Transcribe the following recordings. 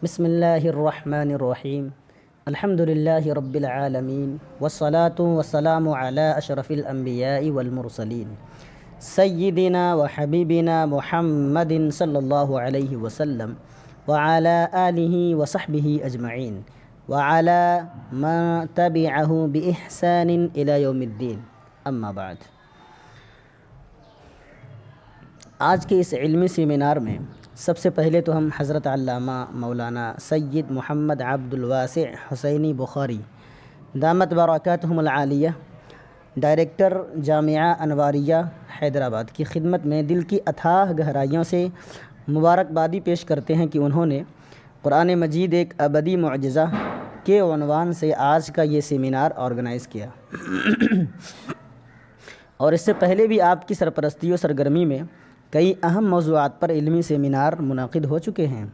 بسم اللہ الرحمن الرحیم الحمد للہ رب العالمین والصلاة والسلام علی اشرف الانبیاء والمرسلین سیدنا و حبیبنا محمد صلی اللہ علیہ وسلم وعلی آلہ وصحبہ اجمعین وعلی من تبعہ بإحسان الی یوم الدین اما بعد۔ آج کے اس علمی سیمینار میں سب سے پہلے تو ہم حضرت علامہ مولانا سید محمد عبد الواسع حسینی بخاری دامت برکاتہم العالیہ، ڈائریکٹر جامعہ انواریہ حیدرآباد کی خدمت میں دل کی اتھاہ گہرائیوں سے مبارکبادی پیش کرتے ہیں کہ انہوں نے قرآن مجید ایک ابدی معجزہ کے عنوان سے آج کا یہ سیمینار آرگنائز کیا اور اس سے پہلے بھی آپ کی سرپرستی و سرگرمی میں کئی اہم موضوعات پر علمی سیمینار منعقد ہو چکے ہیں۔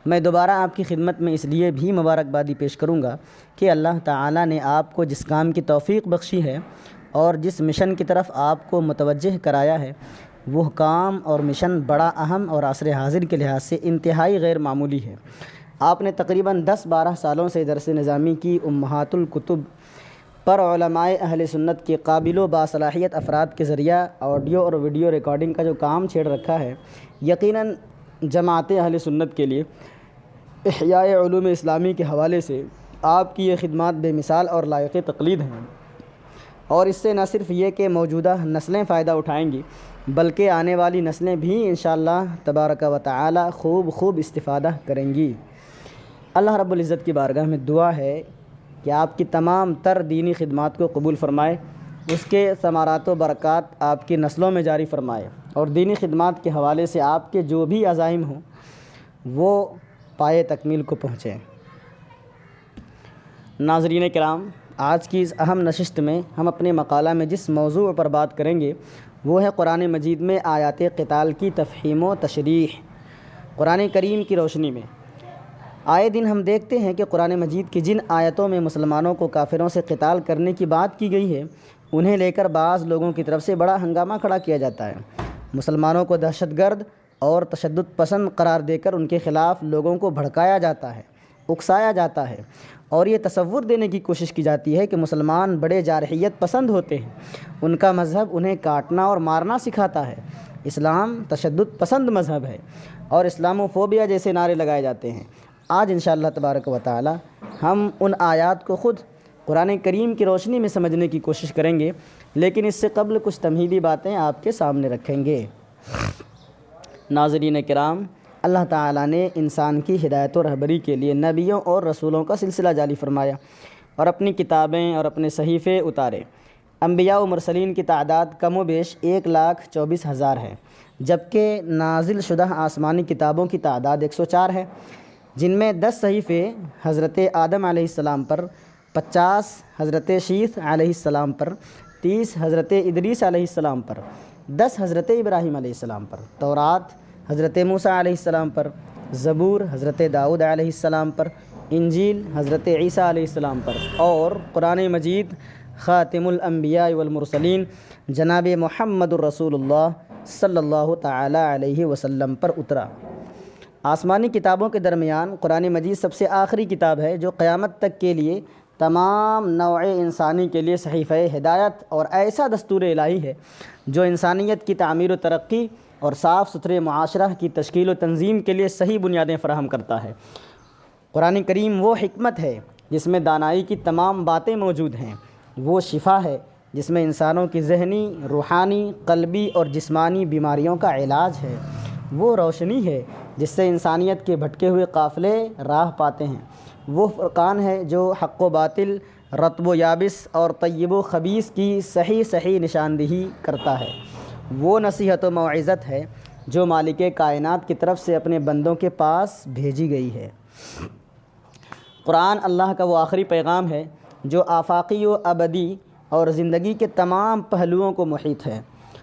میں دوبارہ آپ کی خدمت میں اس لیے بھی مبارکبادی پیش کروں گا کہ اللہ تعالیٰ نے آپ کو جس کام کی توفیق بخشی ہے اور جس مشن کی طرف آپ کو متوجہ کرایا ہے، وہ کام اور مشن بڑا اہم اور عصر حاضر کے لحاظ سے انتہائی غیر معمولی ہے۔ آپ نے تقریباً 10-12 سالوں سے درس نظامی کی امہات الکتب پر علماء اہل سنت کے قابل و باصلاحیت افراد کے ذریعہ آڈیو اور ویڈیو ریکارڈنگ کا جو کام چھیڑ رکھا ہے، یقیناً جماعت اہل سنت کے لیے احیاء علوم اسلامی کے حوالے سے آپ کی یہ خدمات بے مثال اور لائق تقلید ہیں، اور اس سے نہ صرف یہ کہ موجودہ نسلیں فائدہ اٹھائیں گی بلکہ آنے والی نسلیں بھی انشاءاللہ تبارک و تعالی خوب استفادہ کریں گی۔ اللہ رب العزت کی بارگاہ میں دعا ہے کہ آپ کی تمام تر دینی خدمات کو قبول فرمائے، اس کے ثمرات و برکات آپ کی نسلوں میں جاری فرمائے، اور دینی خدمات کے حوالے سے آپ کے جو بھی عزائم ہوں وہ پائے تکمیل کو پہنچیں۔ ناظرین کرام، آج کی اس اہم نشست میں ہم اپنے مقالہ میں جس موضوع پر بات کریں گے وہ ہے قرآن مجید میں آیات قتال کی تفہیم و تشریح۔ قرآن کریم کی روشنی میں آئے دن ہم دیکھتے ہیں کہ قرآن مجید کی جن آیتوں میں مسلمانوں کو کافروں سے قتال کرنے کی بات کی گئی ہے، انہیں لے کر بعض لوگوں کی طرف سے بڑا ہنگامہ کھڑا کیا جاتا ہے۔ مسلمانوں کو دہشت گرد اور تشدد پسند قرار دے کر ان کے خلاف لوگوں کو بھڑکایا جاتا ہے، اکسایا جاتا ہے، اور یہ تصور دینے کی کوشش کی جاتی ہے کہ مسلمان بڑے جارحیت پسند ہوتے ہیں، ان کا مذہب انہیں کاٹنا اور مارنا سکھاتا ہے، اسلام تشدد پسند مذہب ہے، اور اسلاموفوبیا جیسے نعرے لگائے جاتے ہیں۔ آج انشاءاللہ تبارک و تعالی ہم ان آیات کو خود قرآن کریم کی روشنی میں سمجھنے کی کوشش کریں گے، لیکن اس سے قبل کچھ تمہیدی باتیں آپ کے سامنے رکھیں گے۔ ناظرین کرام، اللہ تعالیٰ نے انسان کی ہدایت و رہبری کے لیے نبیوں اور رسولوں کا سلسلہ جاری فرمایا اور اپنی کتابیں اور اپنے صحیفے اتارے۔ انبیاء و مرسلین کی تعداد کم و بیش 1,24,000 ہے، جبکہ نازل شدہ آسمانی کتابوں کی تعداد 104 ہے، جن میں 10 صحیفے حضرت آدم علیہ السلام پر، 50 حضرت شیث علیہ السلام پر، 30 حضرت ادریس علیہ السلام پر، 10 حضرت ابراہیم علیہ السلام پر، تورات حضرت موسیٰ علیہ السلام پر، زبور حضرت داؤد علیہ السلام پر، انجیل حضرت عیسیٰ علیہ السلام پر، اور قرآن مجید خاتم الانبیاء والمرسلین جناب محمد الرسول اللہ صلی اللہ تعالی علیہ وسلم پر اترا۔ آسمانی کتابوں کے درمیان قرآن مجید سب سے آخری کتاب ہے جو قیامت تک کے لیے تمام نوع انسانی کے لیے صحیفہ ہدایت اور ایسا دستور الہی ہے جو انسانیت کی تعمیر و ترقی اور صاف ستھرے معاشرہ کی تشکیل و تنظیم کے لیے صحیح بنیادیں فراہم کرتا ہے۔ قرآن کریم وہ حکمت ہے جس میں دانائی کی تمام باتیں موجود ہیں، وہ شفا ہے جس میں انسانوں کی ذہنی، روحانی، قلبی اور جسمانی بیماریوں کا علاج ہے، وہ روشنی ہے جس سے انسانیت کے بھٹکے ہوئے قافلے راہ پاتے ہیں، وہ فرقان ہے جو حق و باطل، رطب و یابس اور طیب و خبیث کی صحیح نشاندہی کرتا ہے، وہ نصیحت و موعظت ہے جو مالک کائنات کی طرف سے اپنے بندوں کے پاس بھیجی گئی ہے۔ قرآن اللہ کا وہ آخری پیغام ہے جو آفاقی و ابدی اور زندگی کے تمام پہلوؤں کو محیط ہے،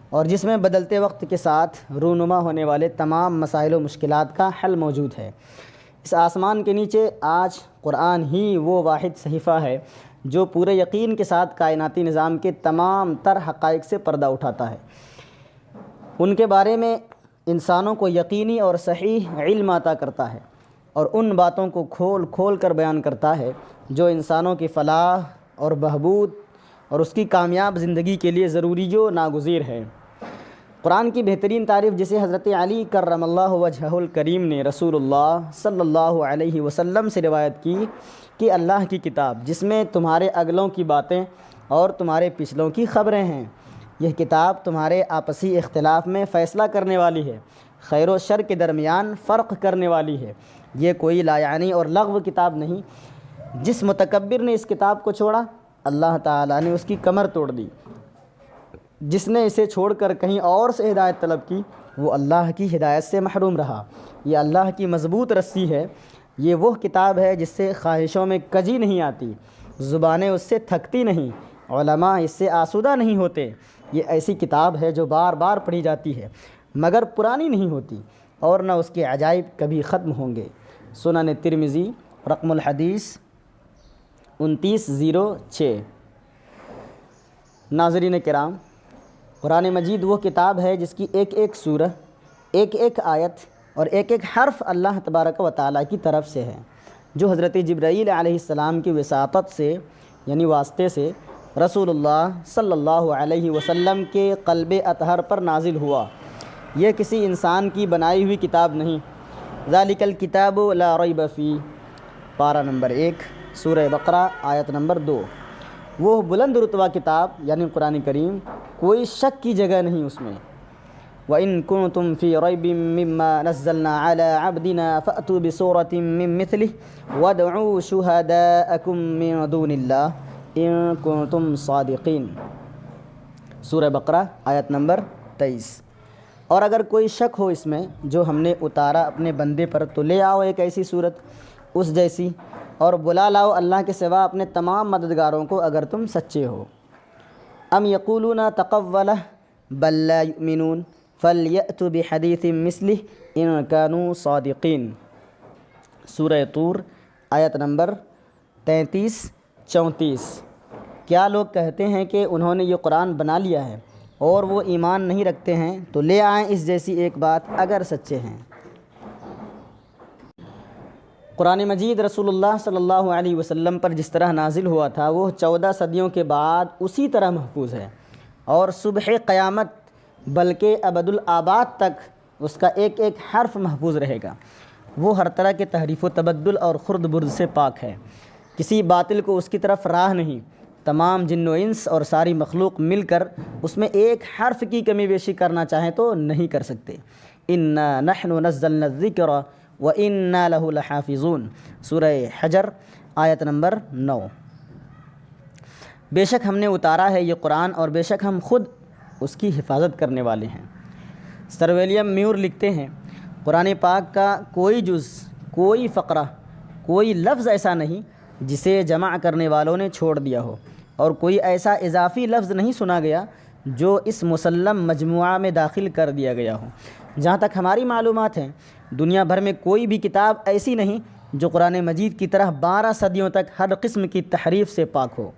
اور جس میں بدلتے وقت کے ساتھ رونما ہونے والے تمام مسائل و مشکلات کا حل موجود ہے۔ اس آسمان کے نیچے آج قرآن ہی وہ واحد صحیفہ ہے جو پورے یقین کے ساتھ کائناتی نظام کے تمام تر حقائق سے پردہ اٹھاتا ہے، ان کے بارے میں انسانوں کو یقینی اور صحیح علم عطا کرتا ہے، اور ان باتوں کو کھول کھول کر بیان کرتا ہے جو انسانوں کی فلاح اور بہبود اور اس کی کامیاب زندگی کے لیے ضروری و ناگزیر ہے۔ قرآن کی بہترین تعریف جسے حضرت علی کرم اللہ وجہہ الکریم نے رسول اللہ صلی اللہ علیہ وسلم سے روایت کی کہ اللہ کی کتاب جس میں تمہارے اگلوں کی باتیں اور تمہارے پچھلوں کی خبریں ہیں، یہ کتاب تمہارے آپسی اختلاف میں فیصلہ کرنے والی ہے، خیر و شر کے درمیان فرق کرنے والی ہے۔ یہ کوئی لایعنی اور لغو کتاب نہیں۔ جس متکبر نے اس کتاب کو چھوڑا، اللہ تعالیٰ نے اس کی کمر توڑ دی۔ جس نے اسے چھوڑ کر کہیں اور سے ہدایت طلب کی، وہ اللہ کی ہدایت سے محروم رہا۔ یہ اللہ کی مضبوط رسی ہے۔ یہ وہ کتاب ہے جس سے خواہشوں میں کجی نہیں آتی، زبانیں اس سے تھکتی نہیں، علماء اس سے آسودہ نہیں ہوتے۔ یہ ایسی کتاب ہے جو بار بار پڑھی جاتی ہے مگر پرانی نہیں ہوتی، اور نہ اس کے عجائب کبھی ختم ہوں گے۔ سنن ترمذی رقم الحدیث 2906۔ ناظرین کرام، قرآن مجید وہ کتاب ہے جس کی ایک ایک سورہ، ایک ایک آیت اور ایک ایک حرف اللہ تبارک و تعالیٰ کی طرف سے ہے، جو حضرت جبرائیل علیہ السلام کی وساطت سے یعنی واسطے سے رسول اللہ صلی اللہ علیہ وسلم کے قلب اطہر پر نازل ہوا۔ یہ کسی انسان کی بنائی ہوئی کتاب نہیں۔ ذالک الکتاب لا ریب فیہ، پارہ نمبر 1 سورہ بقرہ آیت نمبر 2۔ وہ بلند رتبہ کتاب یعنی قرآن کریم، کوئی شک کی جگہ نہیں اس میں۔ وَإِن كُنتُمْ فِي رَيْبٍ مِّمَّا نَزَّلْنَا عَلَىٰ عَبْدِنَا فَأْتُوا بِسُورَةٍ مِّن مِّثْلِهِ وَادْعُوا شُهَدَاءَكُم مِّن دُونِ اللَّهِ إِن كُنتُمْ صَادِقِينَ، سورہ بقرہ آیت نمبر 23۔ اور اگر کوئی شک ہو اس میں جو ہم نے اتارا اپنے بندے پر، تو لے آؤ ایک ایسی صورت اس جیسی، اور بلا لاؤ اللہ کے سوا اپنے تمام مددگاروں کو اگر تم سچے ہو۔ ام یقولون تقولہ بل لا یؤمنون فلیأتوا بحدیث مثلہ ان کانوا صادقین، سورہ طور آیت نمبر 33-34۔ کیا لوگ کہتے ہیں کہ انہوں نے یہ قرآن بنا لیا ہے اور وہ ایمان نہیں رکھتے ہیں، تو لے آئیں اس جیسی ایک بات اگر سچے ہیں۔ قرآن مجید رسول اللہ صلی اللہ علیہ وسلم پر جس طرح نازل ہوا تھا، وہ 14 صدیوں کے بعد اسی طرح محفوظ ہے، اور صبح قیامت بلکہ ابد الآباد تک اس کا ایک ایک حرف محفوظ رہے گا۔ وہ ہر طرح کے تحریف و تبدل اور خرد برد سے پاک ہے، کسی باطل کو اس کی طرف راہ نہیں۔ تمام جن و انس اور ساری مخلوق مل کر اس میں ایک حرف کی کمی بیشی کرنا چاہیں تو نہیں کر سکتے۔ انا نحن نزلنا الذکر وَإِنَّا لَهُ لَحَافِظُونَ، سورہ حجر آیت نمبر 9۔ بے شک ہم نے اتارا ہے یہ قرآن، اور بے شک ہم خود اس کی حفاظت کرنے والے ہیں۔ سر ولیم میور لکھتے ہیں، قرآن پاک کا کوئی جز، کوئی فقرہ، کوئی لفظ ایسا نہیں جسے جمع کرنے والوں نے چھوڑ دیا ہو، اور کوئی ایسا اضافی لفظ نہیں سنا گیا جو اس مسلم مجموعہ میں داخل کر دیا گیا ہو۔ جہاں تک ہماری معلومات ہیں، دنیا بھر میں کوئی بھی کتاب ایسی نہیں جو قرآن مجید کی طرح 12 صدیوں تک ہر قسم کی تحریف سے پاک ہو۔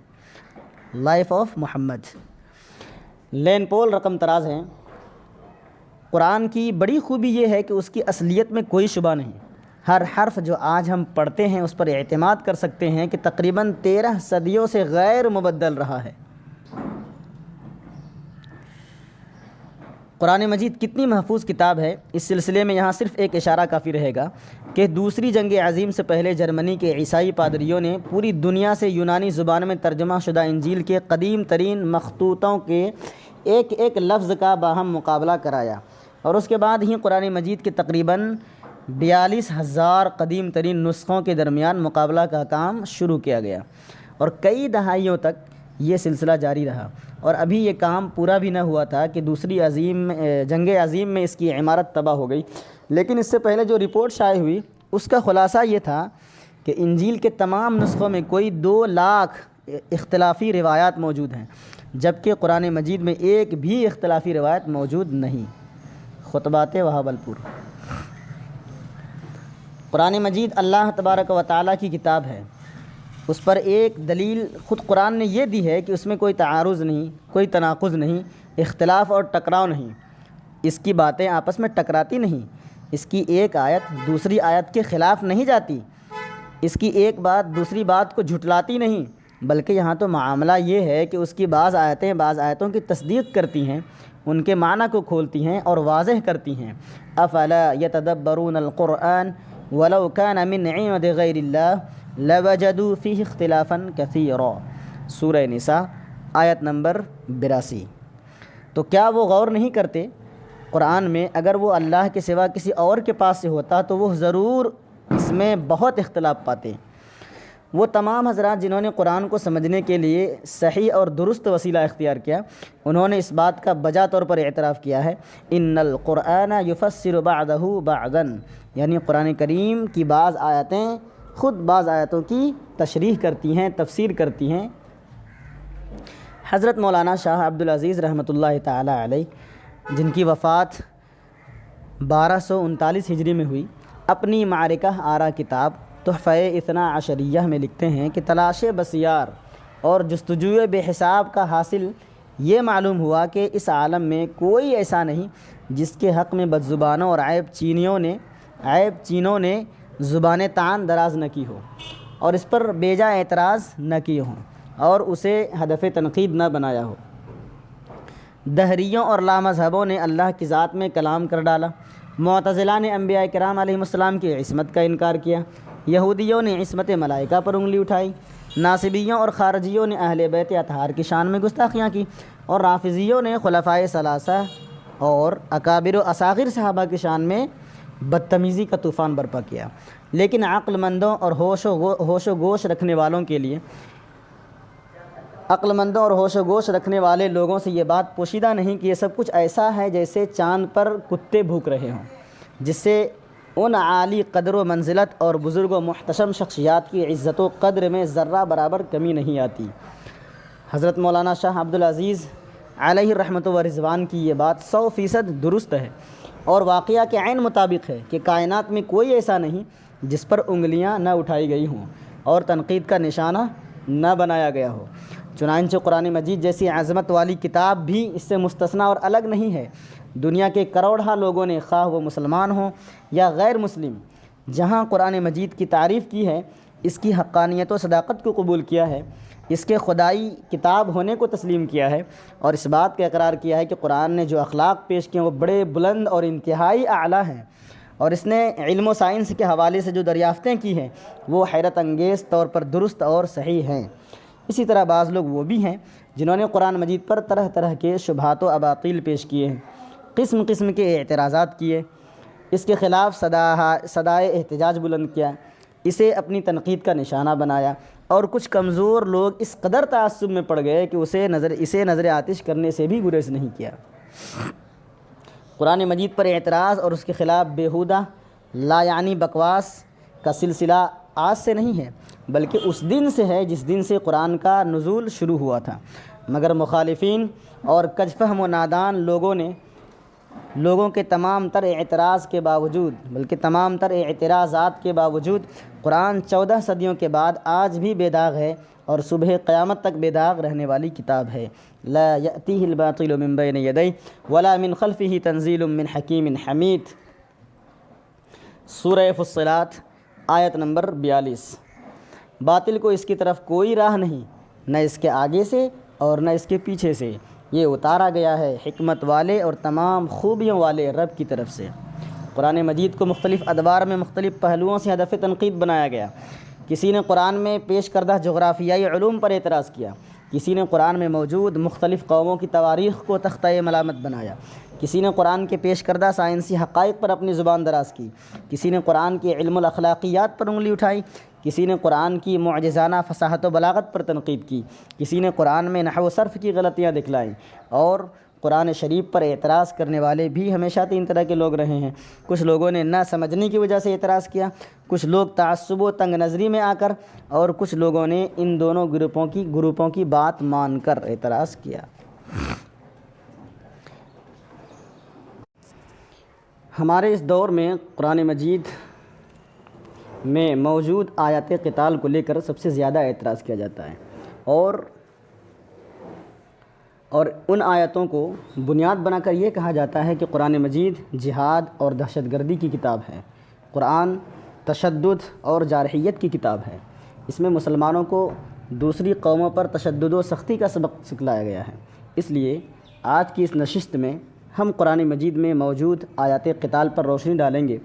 لائف آف محمد، لین پول رقم طراز ہیں۔ قرآن کی بڑی خوبی یہ ہے کہ اس کی اصلیت میں کوئی شبہ نہیں۔ ہر حرف جو آج ہم پڑھتے ہیں اس پر اعتماد کر سکتے ہیں کہ تقریباً 13 صدیوں سے غیر مبدل رہا ہے۔ قرآن مجید کتنی محفوظ کتاب ہے، اس سلسلے میں یہاں صرف ایک اشارہ کافی رہے گا کہ دوسری جنگ عظیم سے پہلے جرمنی کے عیسائی پادریوں نے پوری دنیا سے یونانی زبان میں ترجمہ شدہ انجیل کے قدیم ترین مخطوطوں کے ایک ایک لفظ کا باہم مقابلہ کرایا، اور اس کے بعد ہی قرآن مجید کے تقریباً 42,000 قدیم ترین نسخوں کے درمیان مقابلہ کا کام شروع کیا گیا، اور کئی دہائیوں تک یہ سلسلہ جاری رہا، اور ابھی یہ کام پورا بھی نہ ہوا تھا کہ دوسری جنگ عظیم میں اس کی عمارت تباہ ہو گئی۔ لیکن اس سے پہلے جو رپورٹ شائع ہوئی اس کا خلاصہ یہ تھا کہ انجیل کے تمام نسخوں میں کوئی 2 لاکھ اختلافی روایات موجود ہیں، جبکہ قرآن مجید میں ایک بھی اختلافی روایت موجود نہیں۔ خطبات وہاب الپور۔ قرآن مجید اللہ تبارک و تعالیٰ کی کتاب ہے، اس پر ایک دلیل خود قرآن نے یہ دی ہے کہ اس میں کوئی تعارض نہیں، کوئی تناقض نہیں، اختلاف اور ٹکراؤ نہیں، اس کی باتیں آپس میں ٹکراتی نہیں، اس کی ایک آیت دوسری آیت کے خلاف نہیں جاتی، اس کی ایک بات دوسری بات کو جھٹلاتی نہیں، بلکہ یہاں تو معاملہ یہ ہے کہ اس کی بعض آیتیں بعض آیتوں کی تصدیق کرتی ہیں، ان کے معنی کو کھولتی ہیں اور واضح کرتی ہیں۔ افلا یتدبرون القرآن ولو کان من عند غیر اللہ لوجدوا فیہ اختلافا کثیرا، سورہ نساء آیت نمبر 82۔ تو کیا وہ غور نہیں کرتے قرآن میں؟ اگر وہ اللہ کے سوا کسی اور کے پاس سے ہوتا تو وہ ضرور اس میں بہت اختلاف پاتے۔ وہ تمام حضرات جنہوں نے قرآن کو سمجھنے کے لیے صحیح اور درست وسیلہ اختیار کیا، انہوں نے اس بات کا بجا طور پر اعتراف کیا ہے، ان القرآن یفسر بعضہ بعضا، یعنی قرآن کریم کی بعض آیتیں خود بعض آیتوں کی تشریح کرتی ہیں، تفسیر کرتی ہیں۔ حضرت مولانا شاہ عبدالعزیز رحمۃ اللہ تعالی علیہ، جن کی وفات 1239 ہجری میں ہوئی، اپنی معرکہ آرا کتاب تحفہ اثنا عشریہ میں لکھتے ہیں کہ تلاش بسیار اور جستجوئے بے حساب کا حاصل یہ معلوم ہوا کہ اس عالم میں کوئی ایسا نہیں جس کے حق میں بدزبانوں اور عیب چینوں نے زبان طعن دراز نہ کی ہو اور اس پر بیجا اعتراض نہ کیے ہوں اور اسے ہدف تنقید نہ بنایا ہو۔ دہریوں اور لامذہبوں نے اللہ کی ذات میں کلام کر ڈالا، معتزلہ نے انبیاء کرام علیہ السلام کی عصمت کا انکار کیا، یہودیوں نے عصمت ملائکہ پر انگلی اٹھائی، ناصبیوں اور خارجیوں نے اہل بیت اطہار کی شان میں گستاخیاں کی، اور رافضیوں نے خلفائے ثلاثہ اور اکابر و اصاغر صحابہ کی شان میں بدتمیزی کا طوفان برپا کیا۔ لیکن عقل مندوں اور ہوش و گوش رکھنے والے لوگوں سے یہ بات پوشیدہ نہیں کہ یہ سب کچھ ایسا ہے جیسے چاند پر کتے بھوک رہے ہوں، جس سے ان عالی قدر و منزلت اور بزرگ و محتشم شخصیات کی عزت و قدر میں ذرہ برابر کمی نہیں آتی۔ حضرت مولانا شاہ عبدالعزیز علیہ رحمت و رضوان کی یہ بات 100% درست ہے اور واقعہ کے عین مطابق ہے کہ کائنات میں کوئی ایسا نہیں جس پر انگلیاں نہ اٹھائی گئی ہوں اور تنقید کا نشانہ نہ بنایا گیا ہو۔ چنانچہ قرآن مجید جیسی عظمت والی کتاب بھی اس سے مستثنیٰ اور الگ نہیں ہے۔ دنیا کے کروڑہا لوگوں نے، خواہ وہ مسلمان ہوں یا غیر مسلم، جہاں قرآن مجید کی تعریف کی ہے، اس کی حقانیت و صداقت کو قبول کیا ہے، اس کے خدائی کتاب ہونے کو تسلیم کیا ہے اور اس بات کا اقرار کیا ہے کہ قرآن نے جو اخلاق پیش کیے وہ بڑے بلند اور انتہائی اعلیٰ ہیں، اور اس نے علم و سائنس کے حوالے سے جو دریافتیں کی ہیں وہ حیرت انگیز طور پر درست اور صحیح ہیں۔ اسی طرح بعض لوگ وہ بھی ہیں جنہوں نے قرآن مجید پر طرح طرح کے شبہات و اباطیل پیش کیے ہیں، قسم قسم کے اعتراضات کیے، اس کے خلاف صدائے احتجاج بلند کیا، اسے اپنی تنقید کا نشانہ بنایا، اور کچھ کمزور لوگ اس قدر تعصب میں پڑ گئے کہ اسے نظر آتش کرنے سے بھی گریز نہیں کیا۔ قرآن مجید پر اعتراض اور اس کے خلاف بیہودہ لا یعنی بکواس کا سلسلہ آج سے نہیں ہے، بلکہ اس دن سے ہے جس دن سے قرآن کا نزول شروع ہوا تھا، مگر مخالفین اور کج فہم و نادان لوگوں کے تمام تر اعتراضات کے باوجود قرآن 14 صدیوں کے بعد آج بھی بے داغ ہے اور صبح قیامت تک بے داغ رہنے والی کتاب ہے۔ لا یأتیہ الباطل من بین یدیہ ولا من خلفہ تنزیل من حکیم حمید، سورہ فصلات آیت نمبر 42۔ باطل کو اس کی طرف کوئی راہ نہیں، نہ اس کے آگے سے اور نہ اس کے پیچھے سے، یہ اتارا گیا ہے حکمت والے اور تمام خوبیوں والے رب کی طرف سے۔ قرآن مجید کو مختلف ادوار میں مختلف پہلوؤں سے ہدف تنقید بنایا گیا۔ کسی نے قرآن میں پیش کردہ جغرافیائی علوم پر اعتراض کیا، کسی نے قرآن میں موجود مختلف قوموں کی تواریخ کو تختہ ملامت بنایا، کسی نے قرآن کے پیش کردہ سائنسی حقائق پر اپنی زبان دراز کی، کسی نے قرآن کے علم الاخلاقیات پر انگلی اٹھائی، کسی نے قرآن کی معجزانہ فصاحت و بلاغت پر تنقید کی، کسی نے قرآن میں نحو و صرف کی غلطیاں دکھلائیں، اور قرآن شریف پر اعتراض کرنے والے بھی ہمیشہ 3 طرح کے لوگ رہے ہیں۔ کچھ لوگوں نے نہ سمجھنے کی وجہ سے اعتراض کیا، کچھ لوگ تعصب و تنگ نظری میں آ کر، اور کچھ لوگوں نے ان دونوں گروپوں کی بات مان کر اعتراض کیا۔ ہمارے اس دور میں قرآن مجید میں موجود آیات قتال کو لے کر سب سے زیادہ اعتراض کیا جاتا ہے، اور اور ان آیتوں کو بنیاد بنا کر یہ کہا جاتا ہے کہ قرآن مجید جہاد اور دہشت گردی کی کتاب ہے۔ قرآن تشدد اور جارحیت کی کتاب ہے۔ اس میں مسلمانوں کو دوسری قوموں پر تشدد و سختی کا سبق سکھلایا گیا ہے۔ اس لیے آج کی اس نشست میں ہم قرآن مجید میں موجود آیات قتال پر روشنی ڈالیں گے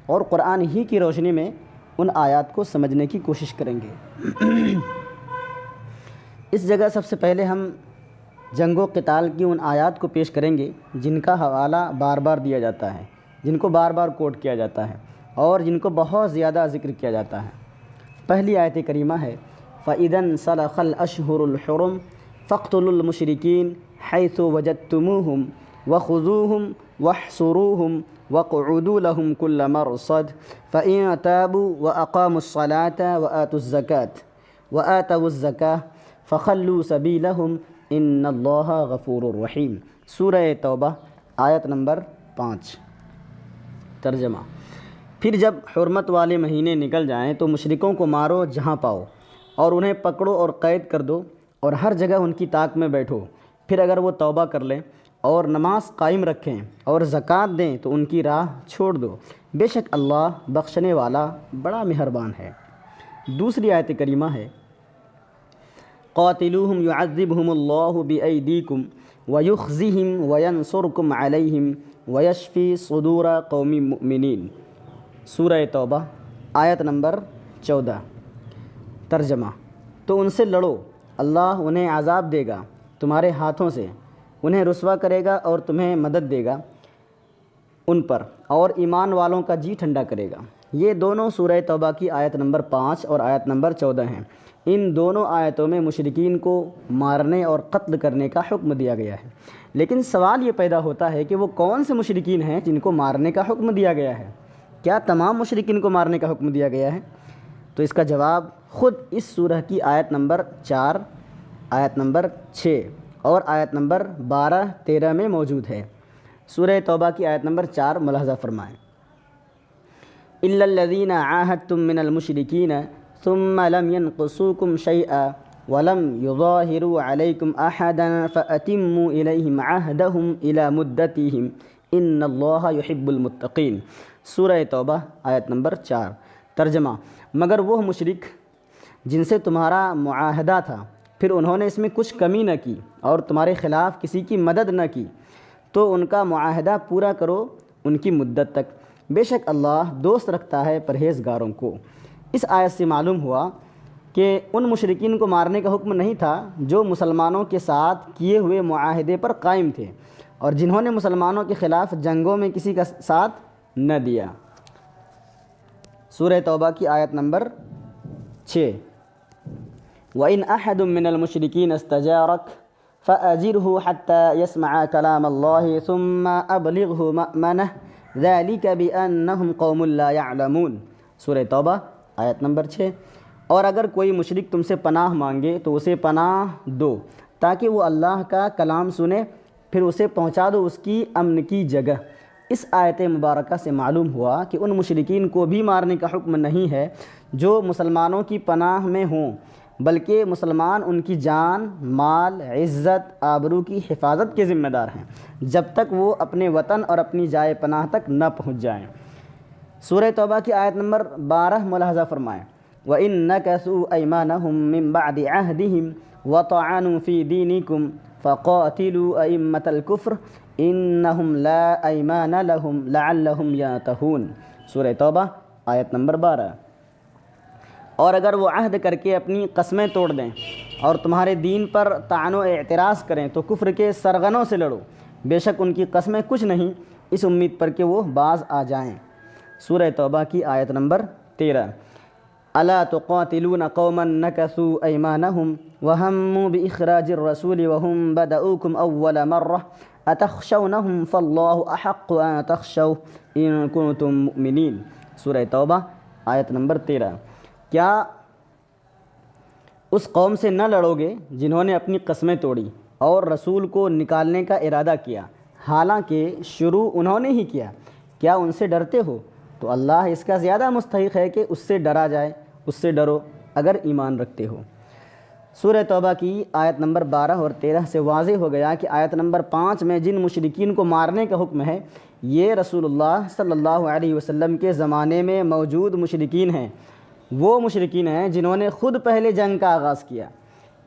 اور قرآن ہی کی روشنی میں ان آیات کو سمجھنے کی کوشش کریں گے۔ اس جگہ سب سے پہلے ہم جنگ و قتال کی ان آیات کو پیش کریں گے جن کا حوالہ بار بار دیا جاتا ہے، جن کو بار بار کوٹ کیا جاتا ہے اور جن کو بہت زیادہ ذکر کیا جاتا ہے۔ پہلی آیت کریمہ ہے فَإِذَا انْسَلَخَ الْأَشْهُرُ الْحُرُمُ فَاقْتُلُوا الْمُشْرِكِينَ حَيْثُ وَجَدتُّمُوهُمْ وَخُذُوهُمْ وَاحْصُرُوهُمْ وَاقْعُدُوا لَهُمْ كُلَّ مَرْصَدٍ فَإِن تَابُوا وَأَقَامُوا الصَّلَاةَ وَآتَوُا الزَّكَاةَ فَخَلُّوا سَبِيلَهُمْ ان اللہ غفور الرحیم۔ سورہ توبہ آیت نمبر 5۔ ترجمہ: پھر جب حرمت والے مہینے نکل جائیں تو مشرکوں کو مارو جہاں پاؤ اور انہیں پکڑو اور قید کر دو اور ہر جگہ ان کی طاق میں بیٹھو۔ پھر اگر وہ توبہ کر لیں اور نماز قائم رکھیں اور زکوٰۃ دیں تو ان کی راہ چھوڑ دو، بے شک اللہ بخشنے والا بڑا مہربان ہے۔ دوسری آیت کریمہ ہے قاتلوہم یعذبہم اللہ بأیدیکم ویخزہم وینصرکم علیہم ویشفی صدور قوم مؤمنین۔ سورہ توبہ آیت نمبر 14۔ ترجمہ: تو ان سے لڑو، اللہ انہیں عذاب دے گا تمہارے ہاتھوں سے، انہیں رسوا کرے گا اور تمہیں مدد دے گا ان پر، اور ایمان والوں کا جی ٹھنڈا کرے گا۔ یہ دونوں سورہ توبہ کی آیت نمبر 5 اور آیت نمبر 14 ہیں۔ ان دونوں آیتوں میں مشرکین کو مارنے اور قتل کرنے کا حکم دیا گیا ہے، لیکن سوال یہ پیدا ہوتا ہے کہ وہ کون سے مشرکین ہیں جن کو مارنے کا حکم دیا گیا ہے؟ کیا تمام مشرکین کو مارنے کا حکم دیا گیا ہے؟ تو اس کا جواب خود اس سورہ کی آیت نمبر 4، آیت نمبر 6 اور آیت نمبر 12-13 میں موجود ہے۔ سورہ توبہ کی آیت نمبر 4 ملاحظہ فرمائیں۔ إِلَّا الَّذِينَ عَاهَدتُّم مِّنَ الْمُشْرِكِينَ ثُمَّ لَمْ يَنْقُصُوكُمْ شَيْئًا وَلَمْ يُظَاهِرُوا عَلَيْكُمْ أَحَدًا فَأَتِمُّوا إِلَيْهِمْ عَهْدَهُمْ إِلَى مُدَّتِهِمْ إِنَّ اللَّهَ يُحِبُّ الْمُتَّقِينَ۔ سورہ توبہ آیت نمبر 4۔ ترجمہ: مگر وہ مشرک جن سے تمہارا معاہدہ تھا پھر انہوں نے اس میں کچھ کمی نہ کی اور تمہارے خلاف کسی کی مدد نہ کی تو ان کا معاہدہ پورا کرو ان کی مدت تک، بے شک اللہ دوست رکھتا ہے پرہیزگاروں کو۔ اس آیت سے معلوم ہوا کہ ان مشرکین کو مارنے کا حکم نہیں تھا جو مسلمانوں کے ساتھ کیے ہوئے معاہدے پر قائم تھے اور جنہوں نے مسلمانوں کے خلاف جنگوں میں کسی کا ساتھ نہ دیا۔ سورہ توبہ کی آیت نمبر 6۔ وَإِنْ أَحَدٌ مِّنَ الْمُشْرِكِينَ اسْتَجَارَكَ فَأَجِرْهُ حَتَّى يَسْمَعَ كَلَامَ اللَّهِ ثُمَّ أَبْلِغْهُ مَأْمَنَهُ ذَلِكَ بِأَنَّهُمْ قَوْمٌ لَا يَعْلَمُونَ۔ سورہ توبہ آیت نمبر 6۔ اور اگر کوئی مشرک تم سے پناہ مانگے تو اسے پناہ دو تاکہ وہ اللہ کا کلام سنے، پھر اسے پہنچا دو اس کی امن کی جگہ۔ اس آیت مبارکہ سے معلوم ہوا کہ ان مشرکین کو بھی مارنے کا حکم نہیں ہے جو مسلمانوں کی پناہ میں ہوں، بلکہ مسلمان ان کی جان، مال، عزت، آبرو کی حفاظت کے ذمہ دار ہیں جب تک وہ اپنے وطن اور اپنی جائے پناہ تک نہ پہنچ جائیں۔ سورہ توبہ کی آیت نمبر 12 ملاحظہ فرمائیں۔ وَإِن نَكَثُوا أَيْمَانَهُم مِّن بَعْدِ عَهْدِهِمْ وَطَعَنُوا فِي دِينِكُمْ فَقَاتِلُوا أَئِمَّةَ الْكُفْرِ إِنَّهُمْ لَا أَيْمَانَ لَهُمْ لَعَلَّهُمْ يَنْتَهُونَ۔ سورہ توبہ آیت نمبر 12۔ اور اگر وہ عہد کر کے اپنی قسمیں توڑ دیں اور تمہارے دین پر طعن و اعتراض کریں تو کفر کے سرغنوں سے لڑو، بے شک ان کی قسمیں کچھ نہیں اس امید پر کہ وہ باز آ جائیں۔ سورہ توبہ کی آیت نمبر 13۔ أَلَا تُقَاتِلُونَ قَوْمًا نَكَثُوا أَيْمَانَهُمْ وَهَمُّوا بِإِخْرَاجِ الرَّسُولِ وَهُمْ بَدَؤُوكُمْ أَوَّلَ مَرَّةٍ أَتَخْشَوْنَهُمْ فَاللَّهُ أَحَقُّ أَن تَخْشَوْهُ إِن كُنتُم مُّؤْمِنِينَ۔ سورہ توبہ آیت نمبر 13۔ کیا اس قوم سے نہ لڑو گے جنہوں نے اپنی قسمیں توڑی اور رسول کو نکالنے کا ارادہ کیا، حالانکہ شروع انہوں نے ہی کیا؟ کیا ان سے ڈرتے ہو؟ تو اللہ اس کا زیادہ مستحق ہے کہ اس سے ڈرا جائے، اس سے ڈرو اگر ایمان رکھتے ہو۔ سورہ توبہ کی آیت نمبر 12 اور 13 سے واضح ہو گیا کہ آیت نمبر 5 میں جن مشرکین کو مارنے کا حکم ہے یہ رسول اللہ صلی اللہ علیہ وسلم کے زمانے میں موجود مشرکین ہیں، وہ مشرکین ہیں جنہوں نے خود پہلے جنگ کا آغاز کیا،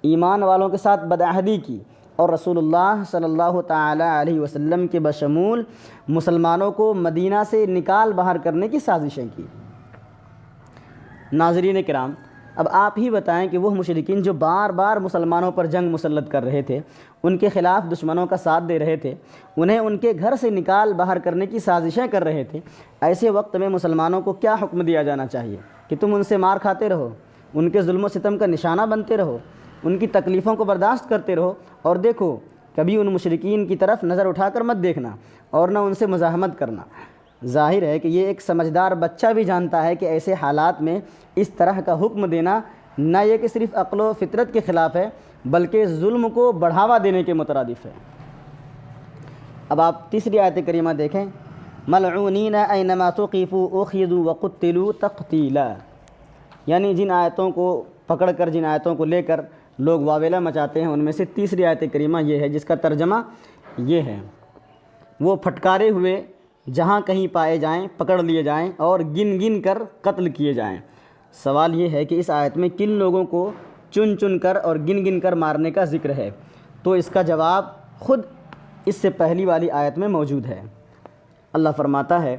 ایمان والوں کے ساتھ بدعہدی کی اور رسول اللہ صلی اللہ تعالی علیہ وسلم کے بشمول مسلمانوں کو مدینہ سے نکال باہر کرنے کی سازشیں کی۔ ناظرین کرام، اب آپ ہی بتائیں کہ وہ مشرکین جو بار بار مسلمانوں پر جنگ مسلط کر رہے تھے، ان کے خلاف دشمنوں کا ساتھ دے رہے تھے، انہیں ان کے گھر سے نکال باہر کرنے کی سازشیں کر رہے تھے، ایسے وقت میں مسلمانوں کو کیا حکم دیا جانا چاہیے کہ تم ان سے مار کھاتے رہو، ان کے ظلم و ستم کا نشانہ بنتے رہو، ان کی تکلیفوں کو برداشت کرتے رہو، اور دیکھو کبھی ان مشرکین کی طرف نظر اٹھا کر مت دیکھنا اور نہ ان سے مزاحمت کرنا۔ ظاہر ہے کہ یہ ایک سمجھدار بچہ بھی جانتا ہے کہ ایسے حالات میں اس طرح کا حکم دینا نہ یہ کہ صرف عقل و فطرت کے خلاف ہے بلکہ ظلم کو بڑھاوا دینے کے مترادف ہے۔ اب آپ تیسری آیت کریمہ دیکھیں، ملعونین اینما ثقفوا اخذوا وقتلوا تقتیلا، یعنی جن آیتوں کو پکڑ کر، جن آیتوں کو لے کر لوگ واویلا مچاتے ہیں ان میں سے تیسری آیت کریمہ یہ ہے جس کا ترجمہ یہ ہے، وہ پھٹکارے ہوئے جہاں کہیں پائے جائیں پکڑ لیے جائیں اور گن گن کر قتل کیے جائیں۔ سوال یہ ہے کہ اس آیت میں کن لوگوں کو چن چن کر اور گن گن کر مارنے کا ذکر ہے؟ تو اس کا جواب خود اس سے پہلی والی آیت میں موجود ہے۔ اللہ فرماتا ہے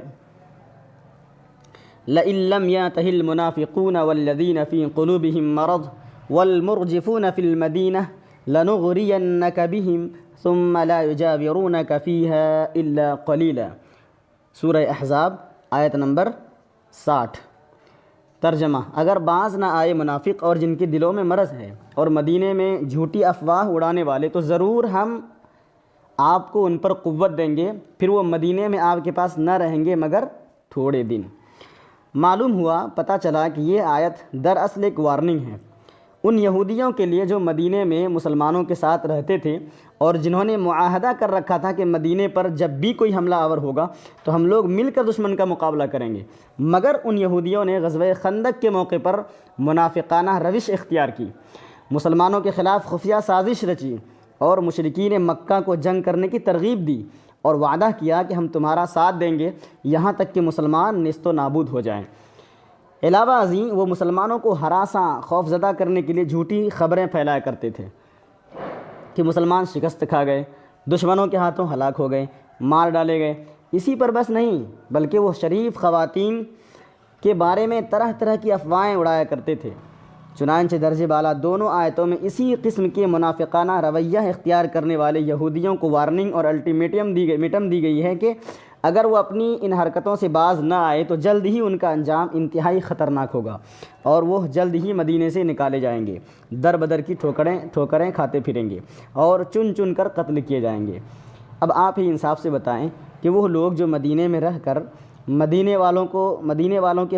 لَإِن لَّمْ يَنْتَهِ الْمُنَافِقُونَ وَالَّذِينَ فِي قُلُوبِهِم مَّرَضٌ وَالْمُرْجِفُونَ فِي الْمَدِينَةِ لَنُغْرِيَنَّكَ بِهِمْ ثُمَّ لَا يُجَاوِرُونَكَ فِيهَا إِلَّا قَلِيلًا۔ سورہ احزاب آیت نمبر 60۔ ترجمہ، اگر باز نہ آئے منافق اور جن کے دلوں میں مرض ہے اور مدینے میں جھوٹی افواہ اڑانے والے تو ضرور ہم آپ کو ان پر قوت دیں گے، پھر وہ مدینے میں آپ کے پاس نہ رہیں گے مگر تھوڑے دن۔ معلوم ہوا، پتہ چلا کہ یہ آیت دراصل ایک وارننگ ہے ان یہودیوں کے لیے جو مدینے میں مسلمانوں کے ساتھ رہتے تھے اور جنہوں نے معاہدہ کر رکھا تھا کہ مدینے پر جب بھی کوئی حملہ آور ہوگا تو ہم لوگ مل کر دشمن کا مقابلہ کریں گے، مگر ان یہودیوں نے غزوہ خندق کے موقع پر منافقانہ روش اختیار کی، مسلمانوں کے خلاف خفیہ سازش رچی اور مشرکین مکہ کو جنگ کرنے کی ترغیب دی اور وعدہ کیا کہ ہم تمہارا ساتھ دیں گے یہاں تک کہ مسلمان نیست و نابود ہو جائیں۔ علاوہ ازیں وہ مسلمانوں کو ہراساں خوف زدہ کرنے کے لیے جھوٹی خبریں پھیلایا کرتے تھے کہ مسلمان شکست کھا گئے، دشمنوں کے ہاتھوں ہلاک ہو گئے، مار ڈالے گئے۔ اسی پر بس نہیں بلکہ وہ شریف خواتین کے بارے میں طرح طرح کی افواہیں اڑایا کرتے تھے۔ چنانچہ درجہ بالا دونوں آیتوں میں اسی قسم کے منافقانہ رویہ اختیار کرنے والے یہودیوں کو وارننگ اور الٹیمیٹم دی گئی ہے کہ اگر وہ اپنی ان حرکتوں سے باز نہ آئے تو جلد ہی ان کا انجام انتہائی خطرناک ہوگا اور وہ جلد ہی مدینے سے نکالے جائیں گے، در بدر کی ٹھوکریں کھاتے پھریں گے اور چن چن کر قتل کیے جائیں گے۔ اب آپ ہی انصاف سے بتائیں کہ وہ لوگ جو مدینے میں رہ کر مدینے والوں کے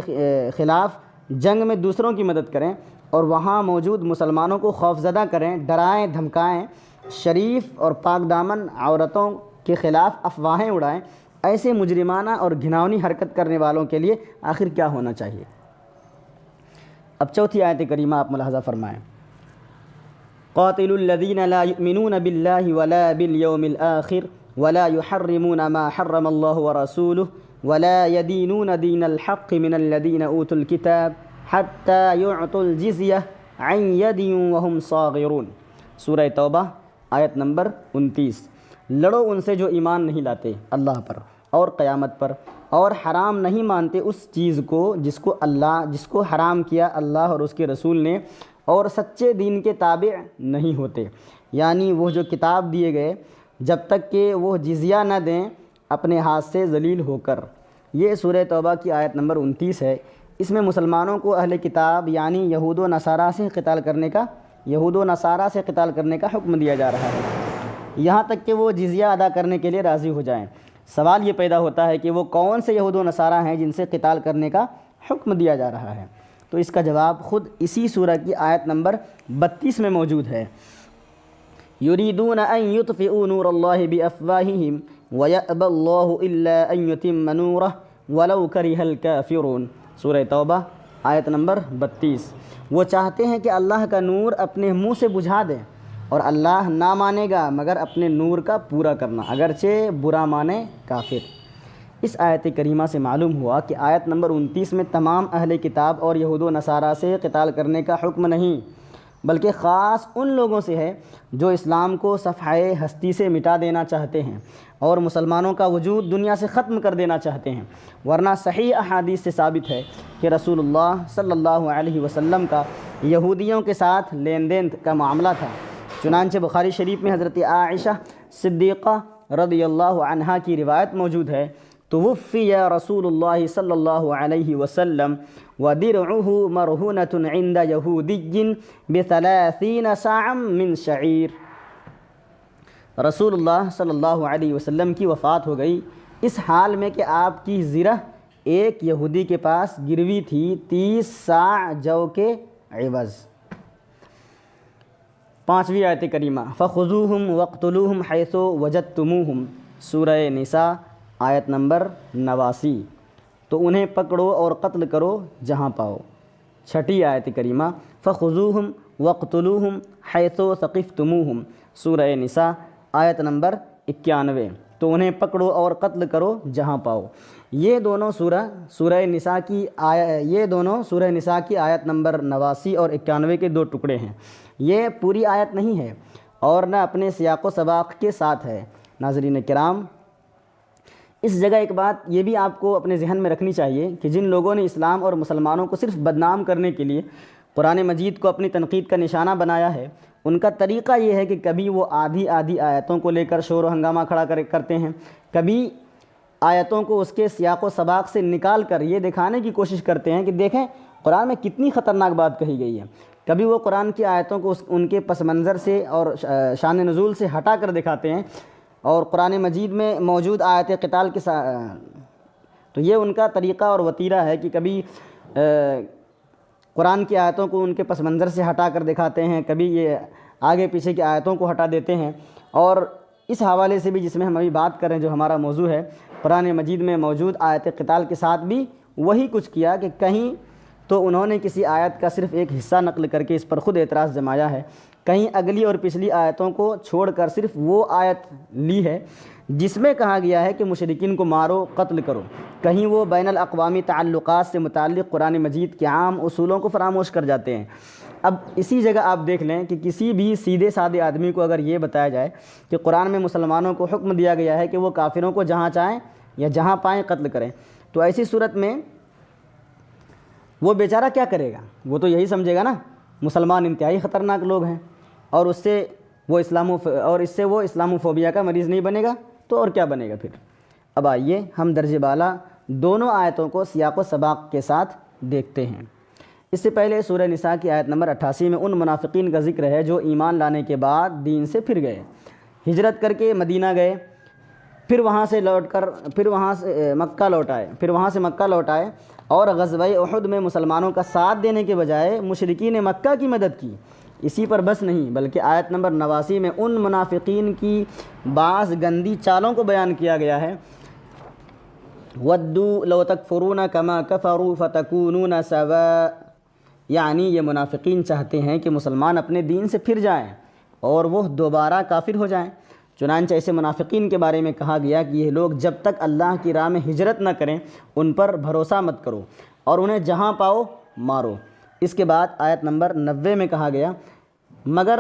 خلاف جنگ میں دوسروں کی مدد کریں اور وہاں موجود مسلمانوں کو خوفزدہ کریں، ڈرائیں دھمکائیں، شریف اور پاک دامن عورتوں کے خلاف افواہیں اڑائیں، ایسے مجرمانہ اور گھناؤنی حرکت کرنے والوں کے لیے آخر کیا ہونا چاہیے؟ اب چوتھی آیت کریمہ آپ ملاحظہ فرمائیں، قاتلوا الذین لا یؤمنون باللہ ولا بالیوم الآخر ولا يحرمون ما حرم اللہ ورسولہ ولا يدینون دین الحق من الذین اوتوا الکتاب حتی یعطوا الجزیہ عن ید وہم صاغرون۔ سورہ توبہ آیت نمبر 29۔ لڑو ان سے جو ایمان نہیں لاتے اللہ پر اور قیامت پر اور حرام نہیں مانتے اس چیز کو جس کو حرام کیا اللہ اور اس کے رسول نے، اور سچے دین کے تابع نہیں ہوتے، یعنی وہ جو کتاب دیے گئے جب تک کہ وہ جزیہ نہ دیں اپنے ہاتھ سے ذلیل ہو کر۔ یہ سورہ توبہ کی آیت نمبر 29 ہے۔ اس میں مسلمانوں کو اہل کتاب یعنی یہود و نصارہ سے قتال کرنے کا حکم دیا جا رہا ہے، یہاں تک کہ وہ جزیہ ادا کرنے کے لیے راضی ہو جائیں۔ سوال یہ پیدا ہوتا ہے کہ وہ کون سے یہود و نصارہ ہیں جن سے قتال کرنے کا حکم دیا جا رہا ہے؟ تو اس کا جواب خود اسی سورہ کی آیت نمبر 32 میں موجود ہے، یریدون ان یطفئوا نور اللہ بافواہہم ویأبی اللہ الا ان یتم نورہ ولو کرہ الکافرون۔ سورہ توبہ آیت نمبر 32۔ وہ چاہتے ہیں کہ اللہ کا نور اپنے منہ سے بجھا دیں، اور اللہ نہ مانے گا مگر اپنے نور کا پورا کرنا، اگرچہ برا مانے کافر۔ اس آیت کریمہ سے معلوم ہوا کہ آیت نمبر 29 میں تمام اہل کتاب اور یہود و نصارہ سے قتال کرنے کا حکم نہیں، بلکہ خاص ان لوگوں سے ہے جو اسلام کو صفحہ ہستی سے مٹا دینا چاہتے ہیں اور مسلمانوں کا وجود دنیا سے ختم کر دینا چاہتے ہیں، ورنہ صحیح احادیث سے ثابت ہے کہ رسول اللہ صلی اللہ علیہ وسلم کا یہودیوں کے ساتھ لین دین کا معاملہ تھا۔ چنانچہ بخاری شریف میں حضرت عائشہ صدیقہ رضی اللہ عنہا کی روایت موجود ہے، توفی رسول اللہ صلی اللہ علیہ وسلم ودرعہ مرہونۃ عند یہودی ب30 صاعا من شعیر۔ رسول اللہ صلی اللہ علیہ وسلم کی وفات ہو گئی اس حال میں کہ آپ کی زرہ ایک یہودی کے پاس گروی تھی 30 صاع جو کے عوض۔ 5ویں آیت کریمہ فخذوہم واقتلوہم حیث وجدتموہم، سورہ نساء آیت نمبر 89۔ تو انہیں پکڑو اور قتل کرو جہاں پاؤ۔ 6ٹھی آیت کریمہ فخذوہم واقتلوہم حیث ثقفتموہم، سورہ نساء آیت نمبر 91۔ تو انہیں پکڑو اور قتل کرو جہاں پاؤ۔ یہ دونوں سورہ نساء کی آیت نمبر 89 اور 91 کے 2 ٹکڑے ہیں۔ یہ پوری آیت نہیں ہے اور نہ اپنے سیاق و سباق کے ساتھ ہے۔ ناظرین کرام، اس جگہ ایک بات یہ بھی آپ کو اپنے ذہن میں رکھنی چاہیے کہ جن لوگوں نے اسلام اور مسلمانوں کو صرف بدنام کرنے کے لیے قرآن مجید کو اپنی تنقید کا نشانہ بنایا ہے، ان کا طریقہ یہ ہے کہ کبھی وہ آدھی آیتوں کو لے کر شور و ہنگامہ کھڑا کرتے ہیں، کبھی آیتوں کو اس کے سیاق و سباق سے نکال کر یہ دکھانے کی کوشش کرتے ہیں کہ دیکھیں قرآن میں کتنی خطرناک بات کہی گئی ہے، کبھی وہ قرآن کی آیتوں کو ان کے پس منظر سے اور شان نزول سے ہٹا کر دکھاتے ہیں، اور قرآن مجید میں موجود آیت قتال کے تو یہ ان کا طریقہ اور وتیرہ ہے کہ کبھی قرآن کی آیتوں کو ان کے پس منظر سے ہٹا کر دکھاتے ہیں، کبھی یہ آگے پیچھے کی آیتوں کو ہٹا دیتے ہیں۔ اور اس حوالے سے بھی جس میں ہم ابھی بات کریں جو ہمارا موضوع ہے، قرآن مجید میں موجود آیت قتال کے ساتھ بھی وہی کچھ کیا کہ کہیں تو انہوں نے کسی آیت کا صرف ایک حصہ نقل کر کے اس پر خود اعتراض جمایا ہے، کہیں اگلی اور پچھلی آیتوں کو چھوڑ کر صرف وہ آیت لی ہے جس میں کہا گیا ہے کہ مشرکین کو مارو قتل کرو، کہیں وہ بین الاقوامی تعلقات سے متعلق قرآن مجید کے عام اصولوں کو فراموش کر جاتے ہیں۔ اب اسی جگہ آپ دیکھ لیں کہ کسی بھی سیدھے سادے آدمی کو اگر یہ بتایا جائے کہ قرآن میں مسلمانوں کو حکم دیا گیا ہے کہ وہ کافروں کو جہاں چاہیں یا جہاں پائیں قتل کریں، تو ایسی صورت میں وہ بیچارہ کیا کرے گا؟ وہ تو یہی سمجھے گا نا مسلمان انتہائی خطرناک لوگ ہیں، اور اس سے وہ اسلاموفوبیا کا مریض نہیں بنے گا تو اور کیا بنے گا پھر۔ اب آئیے ہم درجہ بالا دونوں آیتوں کو سیاق و سباق کے ساتھ دیکھتے ہیں۔ اس سے پہلے سورہ نساء کی آیت نمبر 88 میں ان منافقین کا ذکر ہے جو ایمان لانے کے بعد دین سے پھر گئے، ہجرت کر کے مدینہ گئے، پھر وہاں سے مکہ لوٹ آئے اور غزوہ احد میں مسلمانوں کا ساتھ دینے کے بجائے مشرکین مکہ کی مدد کی۔ اسی پر بس نہیں بلکہ آیت نمبر 89 میں ان منافقین کی بعض گندی چالوں کو بیان کیا گیا ہے، وَدُّوا لَوْ تَكْفُرُونَ كَمَا كَفَرُوا فَتَكُونُونَ سَوَاءً، یعنی یہ منافقین چاہتے ہیں کہ مسلمان اپنے دین سے پھر جائیں اور وہ دوبارہ کافر ہو جائیں۔ چنانچہ ایسے منافقین کے بارے میں کہا گیا کہ یہ لوگ جب تک اللہ کی راہ میں ہجرت نہ کریں ان پر بھروسہ مت کرو اور انہیں جہاں پاؤ مارو۔ اس کے بعد آیت نمبر 90 میں کہا گیا مگر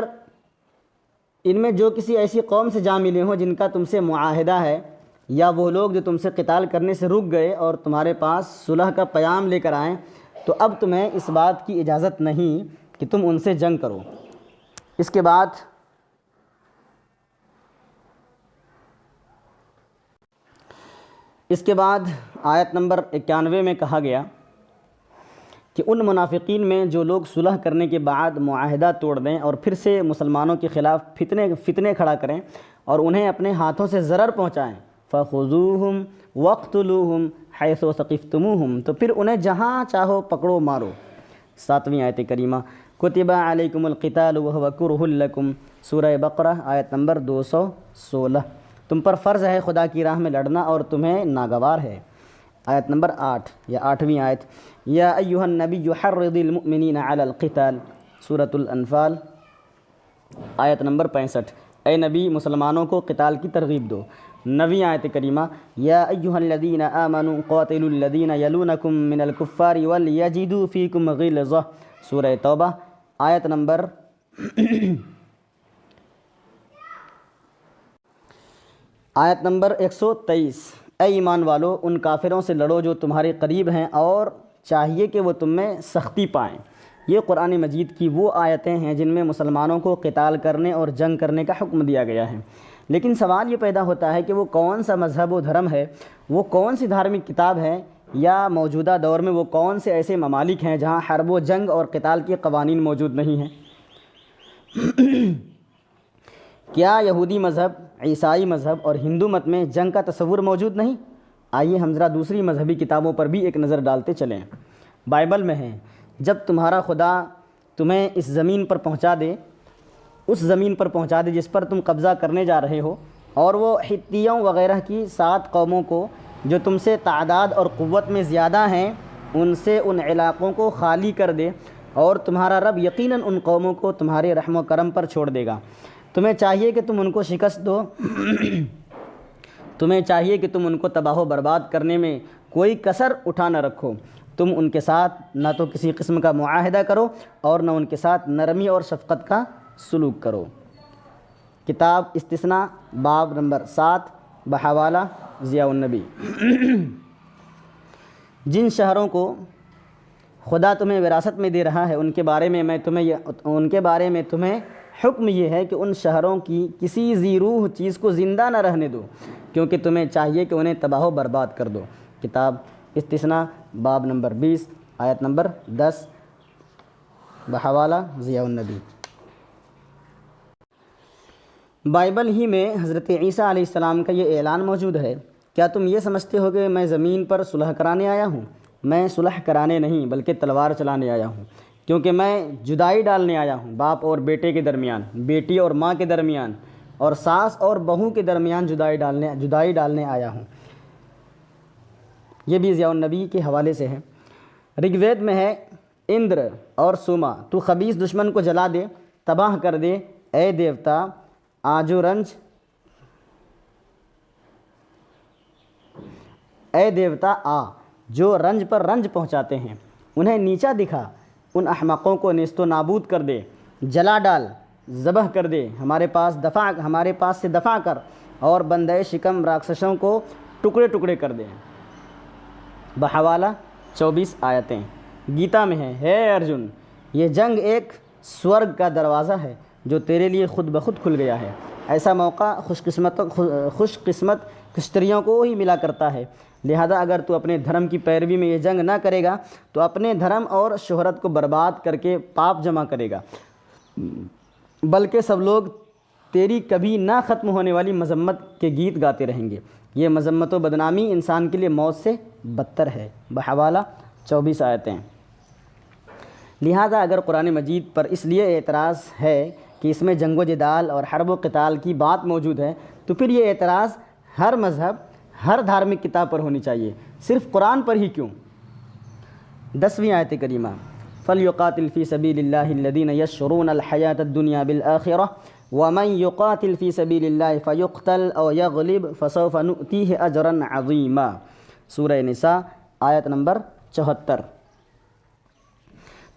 ان میں جو کسی ایسی قوم سے جا ملے ہوں جن کا تم سے معاہدہ ہے، یا وہ لوگ جو تم سے قتال کرنے سے رک گئے اور تمہارے پاس صلح کا پیام لے کر آئیں، تو اب تمہیں اس بات کی اجازت نہیں کہ تم ان سے جنگ کرو۔ اس کے بعد آیت نمبر 91 میں کہا گیا کہ ان منافقین میں جو لوگ صلح کرنے کے بعد معاہدہ توڑ دیں اور پھر سے مسلمانوں کے خلاف فتنے کھڑا کریں اور انہیں اپنے ہاتھوں سے ضرر پہنچائیں، فَخُذُوهُمْ وَاقْتُلُوهُمْ حَيْثُ ثَقِفْتُمُوهُمْ، تو پھر انہیں جہاں چاہو پکڑو مارو۔ 7ویں آیت کریمہ کُتِبَ عَلَيْكُمُ الْقِتَالُ وَهُوَ كُرْهٌ لَكُمْ، سورہ بقرہ آیت نمبر 216۔ تم پر فرض ہے خدا کی راہ میں لڑنا اور تمہیں ناگوار ہے۔ آیت نمبر 8 یا 8ویں آیت، یا ایھا النبی حرض المؤمنین علی القتال، سورۃ الانفال آیت نمبر 65، اے نبی مسلمانوں کو قتال کی ترغیب دو۔ 9ویں آیت کریمہ، یا ایھا الذین آمنوا قاتلوا الذین یلونکم من الکفار ولیجدوا فیکم غلظہ، سورہ توبہ آیت نمبر 123، اے ایمان والو ان کافروں سے لڑو جو تمہارے قریب ہیں اور چاہیے کہ وہ تم میں سختی پائیں۔ یہ قرآن مجید کی وہ آیتیں ہیں جن میں مسلمانوں کو قتال کرنے اور جنگ کرنے کا حکم دیا گیا ہے، لیکن سوال یہ پیدا ہوتا ہے کہ وہ کون سا مذہب و دھرم ہے، وہ کون سی دھارمک کتاب ہے، یا موجودہ دور میں وہ کون سے ایسے ممالک ہیں جہاں حرب و جنگ اور قتال کے قوانین موجود نہیں ہیں؟ کیا یہودی مذہب، عیسائی مذہب اور ہندو مت میں جنگ کا تصور موجود نہیں؟ آئیے ہم ذرا دوسری مذہبی کتابوں پر بھی ایک نظر ڈالتے چلیں۔ بائبل میں ہے، جب تمہارا خدا تمہیں اس زمین پر پہنچا دے، اس زمین پر پہنچا دے جس پر تم قبضہ کرنے جا رہے ہو، اور وہ ہتھیوں وغیرہ کی 7 قوموں کو جو تم سے تعداد اور قوت میں زیادہ ہیں ان سے ان علاقوں کو خالی کر دے، اور تمہارا رب یقیناً ان قوموں کو تمہارے رحم و کرم پر چھوڑ دے گا۔ تمہیں چاہیے کہ تم ان کو شکست دو، تمہیں چاہیے کہ تم ان کو تباہ و برباد کرنے میں کوئی کسر اٹھا نہ رکھو۔ تم ان کے ساتھ نہ تو کسی قسم کا معاہدہ کرو اور نہ ان کے ساتھ نرمی اور شفقت کا سلوک کرو۔ کتاب استثناء باب نمبر 7 بحوالہ ضیاء النبی۔ جن شہروں کو خدا تمہیں وراثت میں دے رہا ہے ان کے بارے میں تمہیں حکم یہ ہے کہ ان شہروں کی کسی ذی روح چیز کو زندہ نہ رہنے دو، کیونکہ تمہیں چاہیے کہ انہیں تباہ و برباد کر دو۔ کتاب استثناء باب نمبر 20 آیت نمبر 10 بحوالہ ضیاء النبی۔ بائبل ہی میں حضرت عیسیٰ علیہ السلام کا یہ اعلان موجود ہے، کیا تم یہ سمجھتے ہو کہ میں زمین پر صلح کرانے آیا ہوں؟ میں صلح کرانے نہیں بلکہ تلوار چلانے آیا ہوں، کیونکہ میں جدائی ڈالنے آیا ہوں، باپ اور بیٹے کے درمیان، بیٹی اور ماں کے درمیان، اور ساس اور بہو کے درمیان جدائی ڈالنے آیا ہوں۔ یہ بھی ضیاء النبی کے حوالے سے ہے۔ رگ وید میں ہے، اندر اور سوما تو خبیث دشمن کو جلا دے، تباہ کر دے، اے دیوتا جو رنج پر رنج پہنچاتے ہیں، انہیں نیچا دکھا، ان احمقوں کو نیست و نابود کر دے، جلا ڈال، ذبح کر دے، ہمارے پاس سے دفع کر، اور بندے شکم راکشسوں کو ٹکڑے ٹکڑے کر دے۔ بحوالہ 24 آیتیں۔ گیتا میں ہے ارجن، یہ جنگ ایک سورگ کا دروازہ ہے جو تیرے لیے خود بخود کھل گیا ہے۔ ایسا موقع خوش قسمت کشتریوں کو ہی ملا کرتا ہے، لہذا اگر تو اپنے دھرم کی پیروی میں یہ جنگ نہ کرے گا تو اپنے دھرم اور شہرت کو برباد کر کے پاپ جمع کرے گا، بلکہ سب لوگ تیری کبھی نہ ختم ہونے والی مذمت کے گیت گاتے رہیں گے۔ یہ مذمت و بدنامی انسان کے لیے موت سے بدتر ہے۔ بحوالہ 24 آیتیں۔ لہذا اگر قرآن مجید پر اس لیے اعتراض ہے کہ اس میں جنگ و جدال اور حرب و قتال کی بات موجود ہے، تو پھر یہ اعتراض ہر مذہب، ہر دھارمک کتاب پر ہونی چاہیے، صرف قرآن پر ہی کیوں؟ 10ویں آیت کریمہ، فَلْيُقَاتِلْ فِي سَبِيلِ اللَّهِ الَّذِينَ يَشْرُونَ الْحَيَاةَ الدُّنْيَا بِالْآخِرَةِ وَمَنْ يُقَاتِلْ فِي سَبِيلِ اللَّهِ فَيُقْتَلْ أَوْ يَغْلِبْ فَسَوْفَ نُؤْتِيهِ أَجْرًا عَظِيمًا، سورہ نساء آیت نمبر 74۔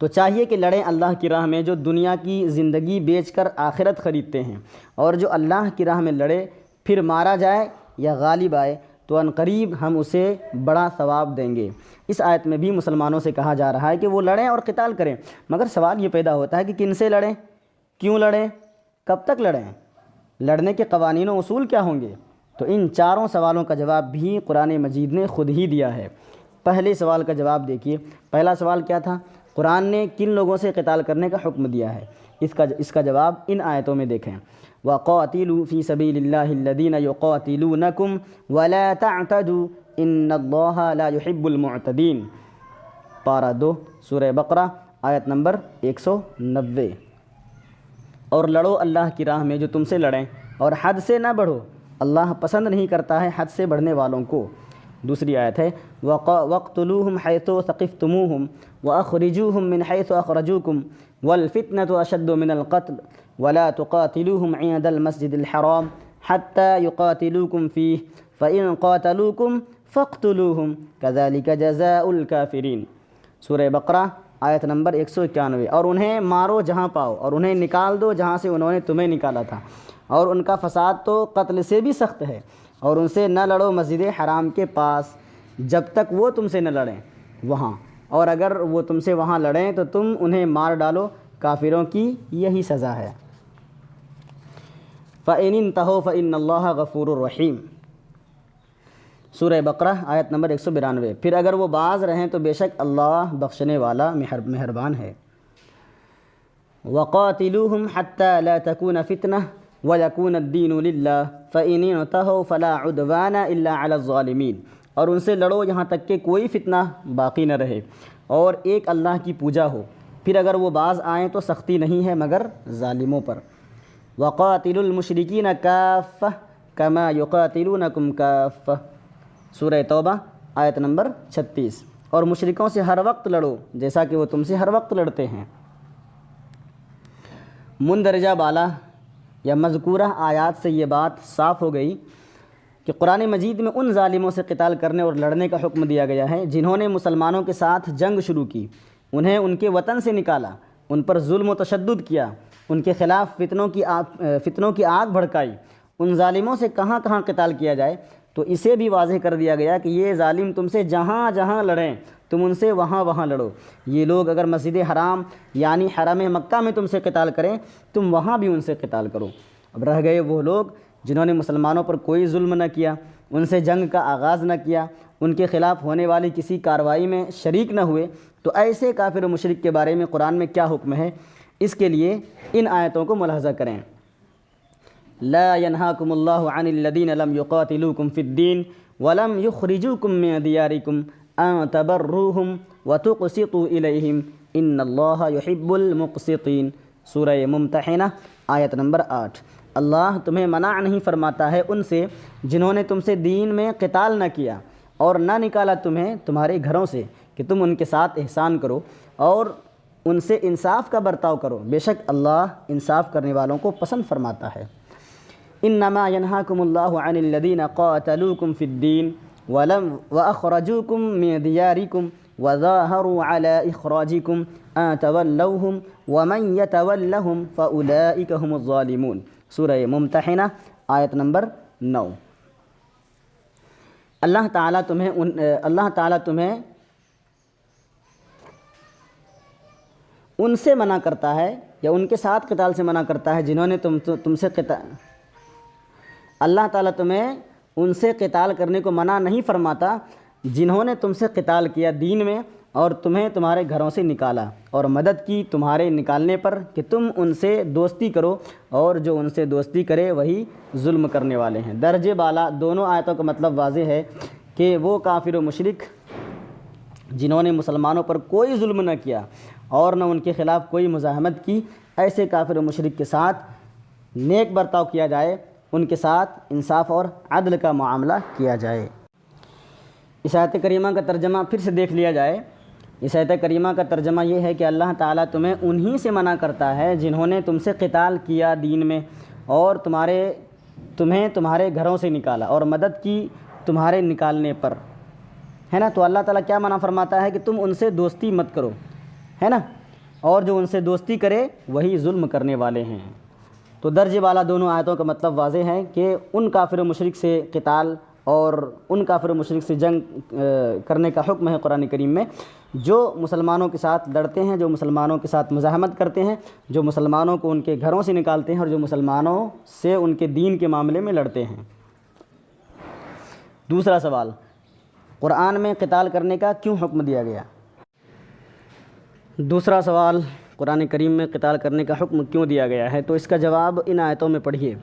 تو چاہیے کہ لڑیں اللہ کی راہ میں جو دنیا کی زندگی بیچ کر آخرت خریدتے ہیں، اور جو اللہ کی راہ میں لڑے پھر مارا جائے یا غالب آئے تو عنقریب ہم اسے بڑا ثواب دیں گے۔ اس آیت میں بھی مسلمانوں سے کہا جا رہا ہے کہ وہ لڑیں اور قتال کریں، مگر سوال یہ پیدا ہوتا ہے کہ کن سے لڑیں، کیوں لڑیں، کب تک لڑیں، لڑنے کے قوانین و اصول کیا ہوں گے؟ تو ان چاروں سوالوں کا جواب بھی قرآن مجید نے خود ہی دیا ہے۔ پہلے سوال کا جواب دیکھیے، پہلا سوال کیا تھا؟ قرآن نے کن لوگوں سے قتال کرنے کا حکم دیا ہے؟ اس کا جواب ان آیتوں میں دیکھیں۔ وَقَاتِلُوا فِي سَبِيلِ اللَّهِ الَّذِينَ يُقَاتِلُونَكُمْ وَلَا تَعْتَدُوا إِنَّ اللَّهَ لَا يُحِبُّ الْمُعْتَدِينَ، پارہ 2 سورہ بقرہ آیت نمبر 190۔ اور لڑو اللہ کی راہ میں جو تم سے لڑیں، اور حد سے نہ بڑھو، اللہ پسند نہیں کرتا ہے حد سے بڑھنے والوں کو۔ دوسری آیت ہے وَاقْتُلُوهُمْ حَيْثُ ثَقِفْتُمُوهُمْ وَأَخْرِجُوهُمْ مِنْ حَيْثُ أَخْرَجُوكُمْ وَالْفِتْنَةُ أَشَدُّ مِنَ الْقَتْلِ وَلَا تُقَاتِلُوهُمْ عِندَ الْمَسْجِدِ الْحَرَامِ حَتَّى يُقَاتِلُوكُمْ فِيهِ فَإِنْ قَاتَلُوكُمْ فَاقْتُلُوهُمْ كَذَلِكَ جَزَاءُ الْكَافِرِينَ۔ سورہ بقرہ آیت نمبر 191۔ اور انہیں مارو جہاں پاؤ اور انہیں نکال دو جہاں سے انہوں نے تمہیں نکالا تھا، اور ان کا فساد تو قتل سے بھی سخت ہے، اور ان سے نہ لڑو مسجد حرام کے پاس جب تک وہ تم سے نہ لڑیں وہاں، اور اگر وہ تم سے وہاں لڑیں تو تم انہیں مار ڈالو، کافروں کی یہی سزا ہے۔ فَإِنِ انْتَهُوا فَإِنَّ اللَّهَ غَفُورٌ رَحِيمٌ۔ سورہ بقرہ آیت نمبر 192۔ پھر اگر وہ باز رہیں تو بے شک اللہ بخشنے والا مہربان ہے۔ وَقَاتِلُوهُمْ حَتَّى لَا تَكُونَ فِتْنَةٌ وَيَكُونَ الدِّينُ لِلَّهِ فَإِنِ انْتَهُوا فَلَا عُدْوَانَ إِلَّا عَلَى الظَّالِمِينَ۔ اور ان سے لڑو یہاں تک کہ کوئی فتنہ باقی نہ رہے اور ایک اللہ کی پوجا ہو، پھر اگر وہ باز آئیں تو سختی نہیں ہے مگر ظالموں پر۔ وَقَاتِلُوا الْمُشْرِكِينَ كَافَّةً كَمَا يُقَاتِلُونَكُمْ كَافَّةً۔ سورہ توبہ آیت نمبر 36۔ اور مشرکوں سے ہر وقت لڑو جیسا کہ وہ تم سے ہر وقت لڑتے ہیں۔ مندرجہ بالا یا مذکورہ آیات سے یہ بات صاف ہو گئی کہ قرآن مجید میں ان ظالموں سے قتال کرنے اور لڑنے کا حکم دیا گیا ہے جنہوں نے مسلمانوں کے ساتھ جنگ شروع کی، انہیں ان کے وطن سے نکالا، ان پر ظلم و تشدد کیا، ان کے خلاف فتنوں کی آگ بھڑکائی۔ ان ظالموں سے کہاں کہاں قتال کیا جائے تو اسے بھی واضح کر دیا گیا کہ یہ ظالم تم سے جہاں جہاں لڑیں تم ان سے وہاں وہاں لڑو۔ یہ لوگ اگر مسجد حرام یعنی حرم مکہ میں تم سے قتال کریں تم وہاں بھی ان سے قتال کرو۔ اب رہ گئے وہ لوگ جنہوں نے مسلمانوں پر کوئی ظلم نہ کیا، ان سے جنگ کا آغاز نہ کیا، ان کے خلاف ہونے والی کسی کارروائی میں شریک نہ ہوئے، تو ایسے کافر و مشرک کے بارے میں قرآن میں کیا حکم ہے، اس کے لیے ان آیتوں کو ملاحظہ کریں۔ لا ينهاكم الله عن الذين لم يقاتلوكم في الدين ولم يخرجوكم من دياركم أن تبروهم وتقسطوا إليهم إن الله يحب المقسطين۔ سورہ ممتحنہ آیت نمبر 8۔ اللہ تمہیں منع نہیں فرماتا ہے ان سے جنہوں نے تم سے دین میں قتال نہ کیا اور نہ نکالا تمہیں تمہارے گھروں سے کہ تم ان کے ساتھ احسان کرو اور ان سے انصاف کا برتاؤ کرو، بے شک اللہ انصاف کرنے والوں کو پسند فرماتا ہے۔ انما ينهاكم الله عن الذين قاتلوكم في الدين واخرجوكم من دياركم وظاهروا على اخراجكم ان تولوهم ومن يتولهم فاولئك هم الظالمون۔ سورہ ممتحنہ آیت نمبر 9۔ اللہ تعالیٰ تمہیں ان سے منع کرتا ہے یا ان کے ساتھ قتال سے منع کرتا ہے جنہوں نے تم سے قتال، اللہ تعالیٰ تمہیں ان سے قتال کرنے کو منع نہیں فرماتا جنہوں نے تم سے قتال کیا دین میں اور تمہیں تمہارے گھروں سے نکالا اور مدد کی تمہارے نکالنے پر کہ تم ان سے دوستی کرو، اور جو ان سے دوستی کرے وہی ظلم کرنے والے ہیں۔ درجے بالا دونوں آیتوں کا مطلب واضح ہے کہ وہ کافر و مشرک جنہوں نے مسلمانوں پر کوئی ظلم نہ کیا اور نہ ان کے خلاف کوئی مزاحمت کی، ایسے کافر و مشرک کے ساتھ نیک برتاؤ کیا جائے، ان کے ساتھ انصاف اور عدل کا معاملہ کیا جائے۔ اس آیت کریمہ کا ترجمہ پھر سے دیکھ لیا جائے۔ اس آیت کریمہ کا ترجمہ یہ ہے کہ اللہ تعالیٰ تمہیں انہی سے منع کرتا ہے جنہوں نے تم سے قتال کیا دین میں اور تمہیں تمہارے گھروں سے نکالا اور مدد کی تمہارے نکالنے پر، ہے نا۔ تو اللہ تعالیٰ کیا منع فرماتا ہے کہ تم ان سے دوستی مت کرو، ہے نا، اور جو ان سے دوستی کرے وہی ظلم کرنے والے ہیں۔ تو درجے والا دونوں آیتوں کا مطلب واضح ہے کہ ان کافر و مشرک سے قتال اور ان کافر و مشرک سے جنگ کرنے کا حکم ہے قرآن کریم میں جو مسلمانوں کے ساتھ لڑتے ہیں، جو مسلمانوں کے ساتھ مزاحمت کرتے ہیں، جو مسلمانوں کو ان کے گھروں سے نکالتے ہیں اور جو مسلمانوں سے ان کے دین کے معاملے میں لڑتے ہیں۔ دوسرا سوال، قرآن میں قتال کرنے کا کیوں حکم دیا گیا؟ دوسرا سوال، قرآن کریم میں قتال کرنے کا حکم کیوں دیا گیا ہے؟ تو اس کا جواب ان آیتوں میں پڑھیے۔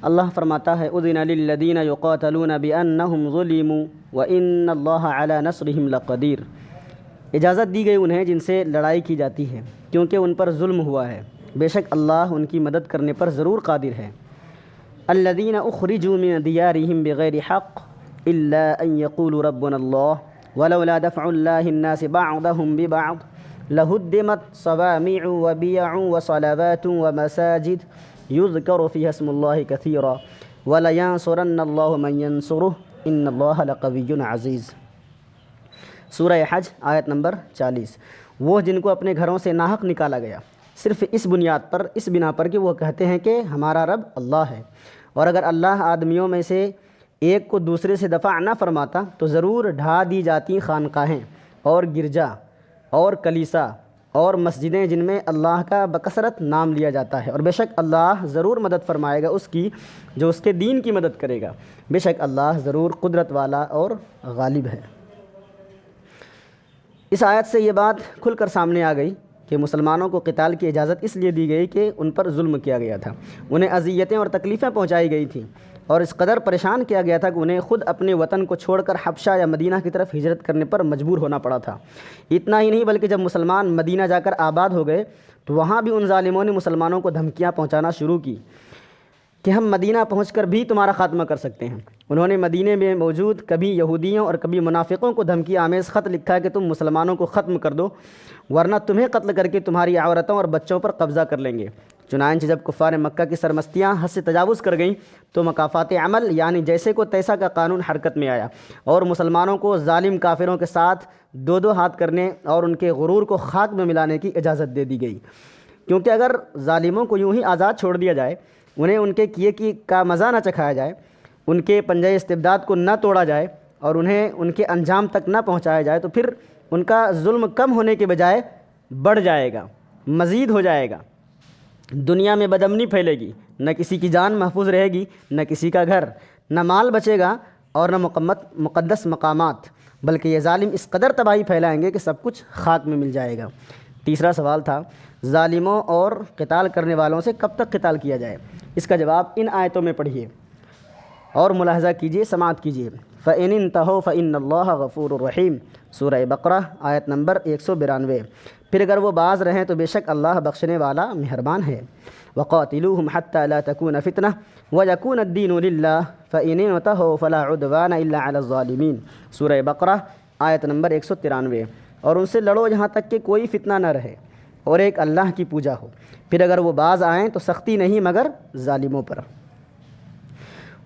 اللہ فرماتا ہے اذن للذین یقاتلون بانہم ظلموا وان اللہ علی نصرہم لقدیر۔ اجازت دی گئی انہیں جن سے لڑائی کی جاتی ہے کیونکہ ان پر ظلم ہوا ہے، بے شک اللہ ان کی مدد کرنے پر ضرور قادر ہے۔ الذین اخرجوا من دیارہم بغیر حق إلا أن يقولوا ربنا الله ولولا دفع الله الناس بعضهم ببعض لهدمت صوامع وبيع وصلوات ومساجد يذكر فيها اسم الله كثيرا ولينصرن الله من ينصره إن الله لقوي عزيز۔ سورہ حج آیت نمبر 40۔ وہ جن کو اپنے گھروں سے ناحق نکالا گیا صرف اس بنیاد پر، اس بنا پر کہ وہ کہتے ہیں کہ ہمارا رب اللہ ہے، اور اگر اللہ آدمیوں میں سے ایک کو دوسرے سے دفع نہ فرماتا تو ضرور ڈھا دی جاتی خانقاہیں اور گرجا اور کلیسا اور مسجدیں جن میں اللہ کا بکثرت نام لیا جاتا ہے، اور بے شک اللہ ضرور مدد فرمائے گا اس کی جو اس کے دین کی مدد کرے گا، بے شک اللہ ضرور قدرت والا اور غالب ہے۔ اس آیت سے یہ بات کھل کر سامنے آ گئی کہ مسلمانوں کو قتال کی اجازت اس لیے دی گئی کہ ان پر ظلم کیا گیا تھا، انہیں اذیتیں اور تکلیفیں پہنچائی گئی تھیں، اور اس قدر پریشان کیا گیا تھا کہ انہیں خود اپنے وطن کو چھوڑ کر حبشہ یا مدینہ کی طرف ہجرت کرنے پر مجبور ہونا پڑا تھا۔ اتنا ہی نہیں بلکہ جب مسلمان مدینہ جا کر آباد ہو گئے تو وہاں بھی ان ظالموں نے مسلمانوں کو دھمکیاں پہنچانا شروع کی کہ ہم مدینہ پہنچ کر بھی تمہارا خاتمہ کر سکتے ہیں۔ انہوں نے مدینہ میں موجود کبھی یہودیوں اور کبھی منافقوں کو دھمکی آمیز خط لکھا کہ تم مسلمانوں کو ختم کر دو ورنہ تمہیں قتل کر کے تمہاری عورتوں اور بچوں پر قبضہ کر لیں گے۔ چنانچہ جب کفار مکہ کی سرمستیاں حد سے تجاوز کر گئیں تو مکافات عمل یعنی جیسے کو تیسا کا قانون حرکت میں آیا، اور مسلمانوں کو ظالم کافروں کے ساتھ دو دو ہاتھ کرنے اور ان کے غرور کو خاک میں ملانے کی اجازت دے دی گئی، کیونکہ اگر ظالموں کو یوں ہی آزاد چھوڑ دیا جائے، انہیں ان کے کیے کی کا مزہ نہ چکھایا جائے، ان کے پنجہ استبداد کو نہ توڑا جائے اور انہیں ان کے انجام تک نہ پہنچایا جائے تو پھر ان کا ظلم کم ہونے کے بجائے بڑھ جائے گا، مزید ہو جائے گا۔ دنیا میں بدامنی پھیلے گی، نہ کسی کی جان محفوظ رہے گی، نہ کسی کا گھر، نہ مال بچے گا اور نہ مقدس مقامات، بلکہ یہ ظالم اس قدر تباہی پھیلائیں گے کہ سب کچھ خاک میں مل جائے گا۔ تیسرا سوال تھا ظالموں اور قتال کرنے والوں سے کب تک قتال کیا جائے؟ اس کا جواب ان آیتوں میں پڑھیے اور ملاحظہ کیجیے، سماعت کیجیے۔ فَإِنِ انْتَهُوا فَإِنَّ اللَّهَ غَفُورٌ رَحِيمٌ، سورہ بقرہ آیت نمبر 192۔ پھر اگر وہ باز رہیں تو بے شک اللہ بخشنے والا مہربان ہے۔ وَقَاتِلُوهُمْ حَتَّى لَا تَكُونَ فِتْنَةٌ وَيَكُونَ الدِّينُ لِلَّهِ فَإِنِ انْتَهُوا فَلَا عُدْوَانَ إِلَّا عَلَى الظَّالِمِينَ، سورہ بقرہ آیت نمبر 193۔ اور ان سے لڑو یہاں تک کہ کوئی فتنہ نہ رہے اور ایک اللہ کی پوجا ہو، پھر اگر وہ باز آئیں تو سختی نہیں مگر ظالموں پر۔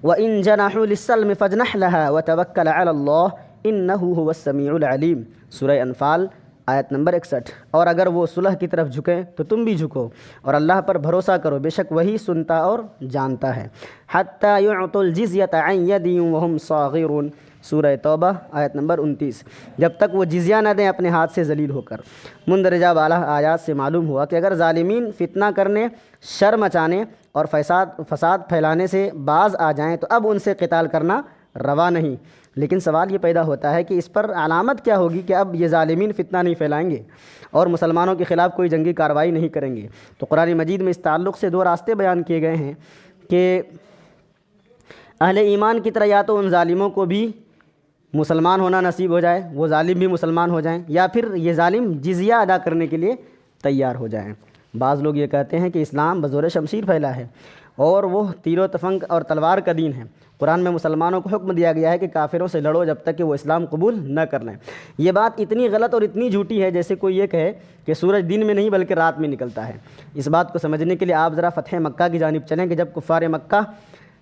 وَإِن جَنَحُوا لِلسَّلْمِ فَاجْنَحْ لَهَا وَتَوَكَّلْ عَلَى اللَّهِ إِنَّهُ هُوَ السَّمِيعُ الْعَلِيمُ، سورہ انفال آیت نمبر 61۔ اور اگر وہ صلح کی طرف جھکیں تو تم بھی جھکو اور اللہ پر بھروسہ کرو، بے شک وہی سنتا اور جانتا ہے۔ حَتَّى يُعْطُوا الْجِزْيَةَ عَنْ يَدٍ وَهُمْ صَاغِرُونَ، سورہ توبہ آیت نمبر 29۔ جب تک وہ جزیہ نہ دیں اپنے ہاتھ سے ذلیل ہو کر۔ مندرجہ بالا آیات سے معلوم ہوا کہ اگر ظالمین فتنہ کرنے، شر مچانے اور فساد پھیلانے سے باز آ جائیں تو اب ان سے قتال کرنا روا نہیں، لیکن سوال یہ پیدا ہوتا ہے کہ اس پر علامت کیا ہوگی کہ اب یہ ظالمین فتنہ نہیں پھیلائیں گے اور مسلمانوں کے خلاف کوئی جنگی کارروائی نہیں کریں گے؟ تو قرآن مجید میں اس تعلق سے دو راستے بیان کیے گئے ہیں کہ اہل ایمان کی طرح یا تو ان ظالموں کو بھی مسلمان ہونا نصیب ہو جائے، وہ ظالم بھی مسلمان ہو جائیں، یا پھر یہ ظالم جزیہ ادا کرنے کے لیے تیار ہو جائیں۔ بعض لوگ یہ کہتے ہیں کہ اسلام بزور شمشیر پھیلا ہے اور وہ تیر و تفنگ اور تلوار کا دین ہے۔ قرآن میں مسلمانوں کو حکم دیا گیا ہے کہ کافروں سے لڑو جب تک کہ وہ اسلام قبول نہ کر لیں۔ یہ بات اتنی غلط اور اتنی جھوٹی ہے جیسے کوئی یہ کہے کہ سورج دن میں نہیں بلکہ رات میں نکلتا ہے۔ اس بات کو سمجھنے کے لیے آپ ذرا فتح مکہ کی جانب چلیں کہ جب کفار مکہ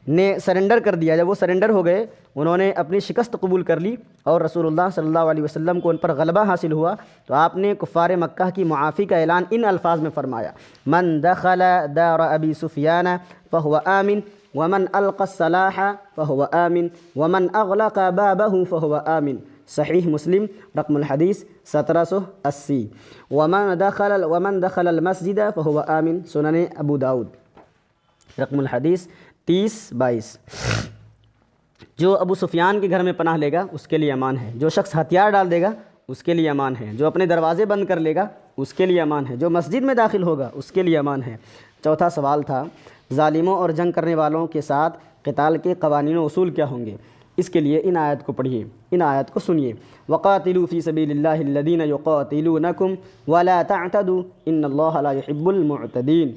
نے سرنڈر کر دیا، جب وہ سرنڈر ہو گئے، انہوں نے اپنی شکست قبول کر لی اور رسول اللہ صلی اللہ علیہ وسلم کو ان پر غلبہ حاصل ہوا، تو آپ نے کفار مکہ کی معافی کا اعلان ان الفاظ میں فرمایا: من دخل دار ابی سفیان فهو آمن ومن القى السلاح فهو آمن ومن اغلق بابه فهو آمن، صحیح مسلم رقم الحدیث 1780۔ ومن دخل المسجد فهو آمن، سنن ابو داؤد رقم الحدیث 30-22۔ جو ابو سفیان کے گھر میں پناہ لے گا اس کے لیے امان ہے، جو شخص ہتھیار ڈال دے گا اس کے لیے امان ہے، جو اپنے دروازے بند کر لے گا اس کے لیے امان ہے، جو مسجد میں داخل ہوگا اس کے لیے امان ہے۔ چوتھا سوال تھا ظالموں اور جنگ کرنے والوں کے ساتھ قتال کے قوانین و اصول کیا ہوں گے؟ اس کے لیے ان آیت کو پڑھیے، ان آیت کو سنیے۔ وَقَاتِلُوا فِي سَبِيلِ اللَّهِ الَّذِينَ يُقَاتِلُونَكُمْ وَلَا تَعْتَدُوا إِنَّ اللَّهَ لَا يُحِبُّ الْمُعْتَدِينَ،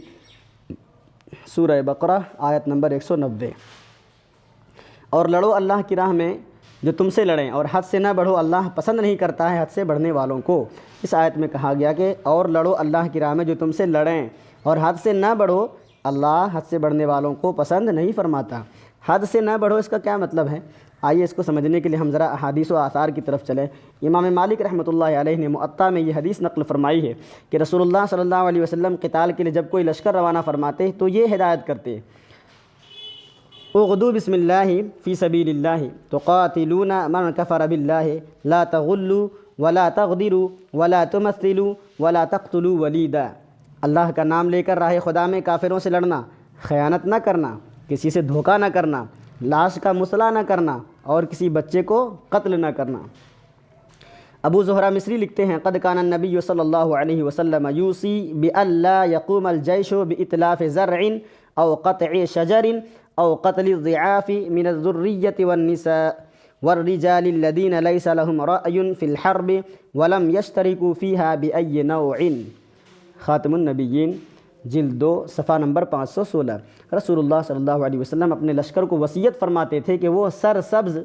سورہ بقرہ آیت نمبر 190۔ اور لڑو اللہ کی راہ میں جو تم سے لڑیں، اور حد سے نہ بڑھو، اللہ پسند نہیں کرتا ہے حد سے بڑھنے والوں کو۔ اس آیت میں کہا گیا کہ اور لڑو اللہ کی راہ میں جو تم سے لڑیں، اور حد سے نہ بڑھو، اللہ حد سے بڑھنے والوں کو پسند نہیں فرماتا۔ حد سے نہ بڑھو اس کا کیا مطلب ہے؟ آئیے اس کو سمجھنے کے لیے ہم ذرا احادیث و آثار کی طرف چلیں۔ امام مالک رحمۃ اللہ علیہ نے موطا میں یہ حدیث نقل فرمائی ہے کہ رسول اللہ صلی اللہ علیہ وسلم قتال کے لیے جب کوئی لشکر روانہ فرماتے تو یہ ہدایت کرتے: اغدوا بسم اللہ فی سبیل اللہ تقاتلون من کفر باللہ لا تغلوا ولا تغدروا ولا تمثلوا ولا تقتلوا ولیدا۔ اللہ کا نام لے کر راہ خدا میں کافروں سے لڑنا، خیانت نہ کرنا، کسی سے دھوکہ نہ کرنا، لاش کا مصلح نہ کرنا، اور کسی بچے کو قتل نہ کرنا۔ ابو زہرہ مصری لکھتے ہیں: قد کان النبی صلی اللہ علیہ وسلم یوصی بألا یقوم الجیش بإتلاف زرع او قطع شجر او قتل الضعاف من الذریة والنساء والرجال الذین لیس لهم رأی فی الحرب ولم یشترکوا فیہا بأی نوع۔ خاتم النبیین جلد 2 صفحہ نمبر 516۔ رسول اللہ صلی اللہ علیہ وسلم اپنے لشکر کو وصیت فرماتے تھے کہ وہ سرسبز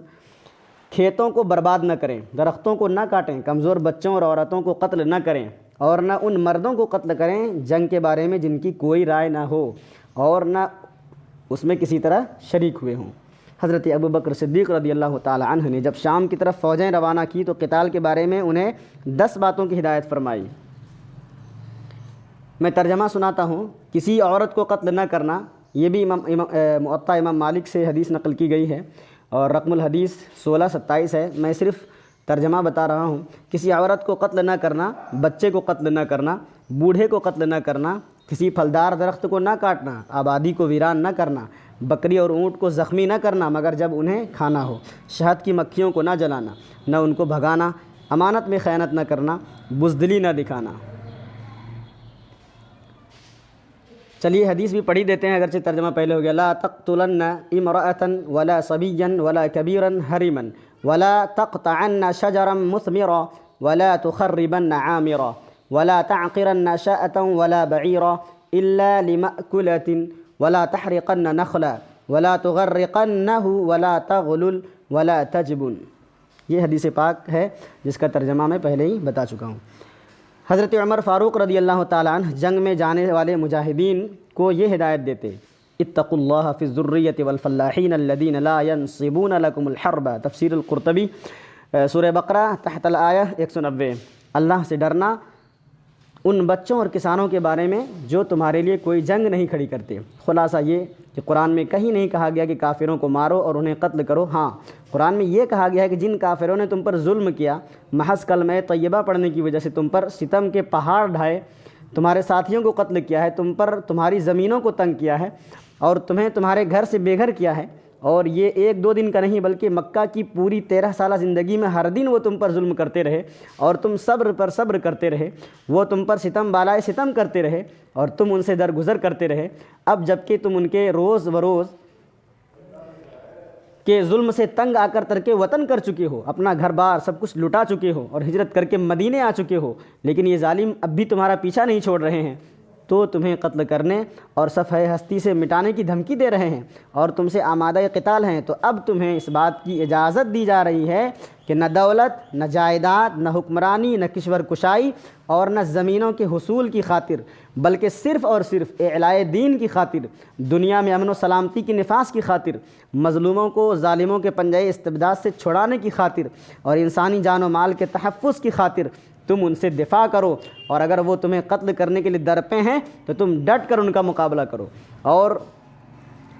کھیتوں کو برباد نہ کریں، درختوں کو نہ کاٹیں، کمزور بچوں اور عورتوں کو قتل نہ کریں، اور نہ ان مردوں کو قتل کریں جنگ کے بارے میں جن کی کوئی رائے نہ ہو اور نہ اس میں کسی طرح شریک ہوئے ہوں۔ حضرت ابوبکر صدیق رضی اللہ تعالی عنہ نے جب شام کی طرف فوجیں روانہ کی تو قتال کے بارے میں انہیں 10 باتوں کی ہدایت فرمائی۔ میں ترجمہ سناتا ہوں: کسی عورت کو قتل نہ کرنا، یہ بھی موطا امام مالک سے حدیث نقل کی گئی ہے اور رقم الحدیث 1627 ہے، میں صرف ترجمہ بتا رہا ہوں۔ کسی عورت کو قتل نہ کرنا، بچے کو قتل نہ کرنا، بوڑھے کو قتل نہ کرنا، کسی پھلدار درخت کو نہ کاٹنا، آبادی کو ویران نہ کرنا، بکری اور اونٹ کو زخمی نہ کرنا مگر جب انہیں کھانا ہو، شہد کی مکھیوں کو نہ جلانا، نہ ان کو بھگانا، امانت میں خیانت نہ کرنا، بزدلی نہ دکھانا۔ چلیے حدیث بھی پڑھی دیتے ہیں، اگرچہ ترجمہ پہلے ہو گیا۔ لا تقتلن امرأة ولا صبيا ولا كبيرا هرما ولا تقطعن شجرا مثمرا ولا تخربن عامرا ولا تعقرن شاة ولا بعيرا إلا لمأكلة ولا تحرقن نخلا ولا تغرقنه ولا تغلل ولا تجبن۔ یہ حدیث پاک ہے جس کا ترجمہ میں پہلے ہی بتا چکا ہوں۔ حضرت عمر فاروق رضی اللہ تعالیٰ عنہ جنگ میں جانے والے مجاہدین کو یہ ہدایت دیتے: اتقوا اللہ فی الذریۃ والفلاحین الذین لا ینصبون لکم الحرب۔ تفسیر القرطبی سورہ بقرہ تحت الآیہ 190۔ اللہ سے ڈرنا ان بچوں اور کسانوں کے بارے میں جو تمہارے لیے کوئی جنگ نہیں کھڑی کرتے۔ خلاصہ یہ کہ قرآن میں کہیں نہیں کہا گیا کہ کافروں کو مارو اور انہیں قتل کرو، ہاں قرآن میں یہ کہا گیا ہے کہ جن کافروں نے تم پر ظلم کیا، محض کلمہ طیبہ پڑھنے کی وجہ سے تم پر ستم کے پہاڑ ڈھائے، تمہارے ساتھیوں کو قتل کیا ہے، تم پر تمہاری زمینوں کو تنگ کیا ہے اور تمہیں تمہارے گھر سے بے گھر کیا ہے، اور یہ 1-2 دن کا نہیں بلکہ مکہ کی پوری 13 سالہ زندگی میں ہر دن وہ تم پر ظلم کرتے رہے اور تم صبر پر صبر کرتے رہے، وہ تم پر ستم بالائے ستم کرتے رہے اور تم ان سے درگزر کرتے رہے، اب جب کہ تم ان کے روز بروز کے ظلم سے تنگ آ کر ترک وطن کر چکے ہو، اپنا گھر بار سب کچھ لٹا چکے ہو اور ہجرت کر کے مدینے آ چکے ہو، لیکن یہ ظالم اب بھی تمہارا پیچھا نہیں چھوڑ رہے ہیں، تو تمہیں قتل کرنے اور صفحہ ہستی سے مٹانے کی دھمکی دے رہے ہیں اور تم سے آمادہ قتال ہیں، تو اب تمہیں اس بات کی اجازت دی جا رہی ہے کہ نہ دولت، نہ جائیداد، نہ حکمرانی، نہ کشور کشائی اور نہ زمینوں کے حصول کی خاطر، بلکہ صرف اور صرف اعلاء دین کی خاطر، دنیا میں امن و سلامتی کی نفاذ کی خاطر، مظلوموں کو ظالموں کے پنجۂ استبداد سے چھڑانے کی خاطر اور انسانی جان و مال کے تحفظ کی خاطر تم ان سے دفاع کرو، اور اگر وہ تمہیں قتل کرنے کے لیے درپے ہیں تو تم ڈٹ کر ان کا مقابلہ کرو اور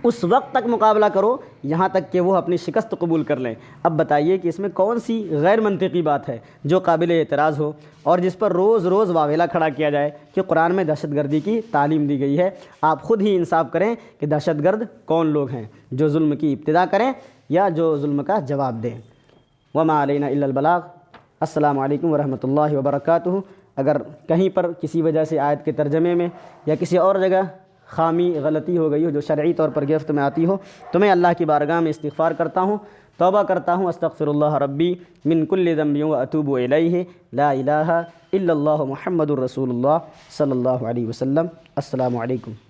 اس وقت تک مقابلہ کرو یہاں تک کہ وہ اپنی شکست قبول کر لیں۔ اب بتائیے کہ اس میں کون سی غیر منطقی بات ہے جو قابل اعتراض ہو اور جس پر روز روز واویلا کھڑا کیا جائے کہ قرآن میں دہشت گردی کی تعلیم دی گئی ہے؟ آپ خود ہی انصاف کریں کہ دہشت گرد کون لوگ ہیں، جو ظلم کی ابتدا کریں یا جو ظلم کا جواب دیں۔ وما علینا الا البلاغ۔ السلام علیکم ورحمۃ اللہ وبرکاتہ۔ اگر کہیں پر کسی وجہ سے آیت کے ترجمے میں یا کسی اور جگہ خامی غلطی ہو گئی ہو جو شرعی طور پر گرفت میں آتی ہو تو میں اللہ کی بارگاہ میں استغفار کرتا ہوں، توبہ کرتا ہوں، استغفر اللہ ربی من کل ذنب واتوب الیہ، لا الہ الا اللہ محمد الرسول اللہ صلی اللہ علیہ وسلم۔ السلام علیکم۔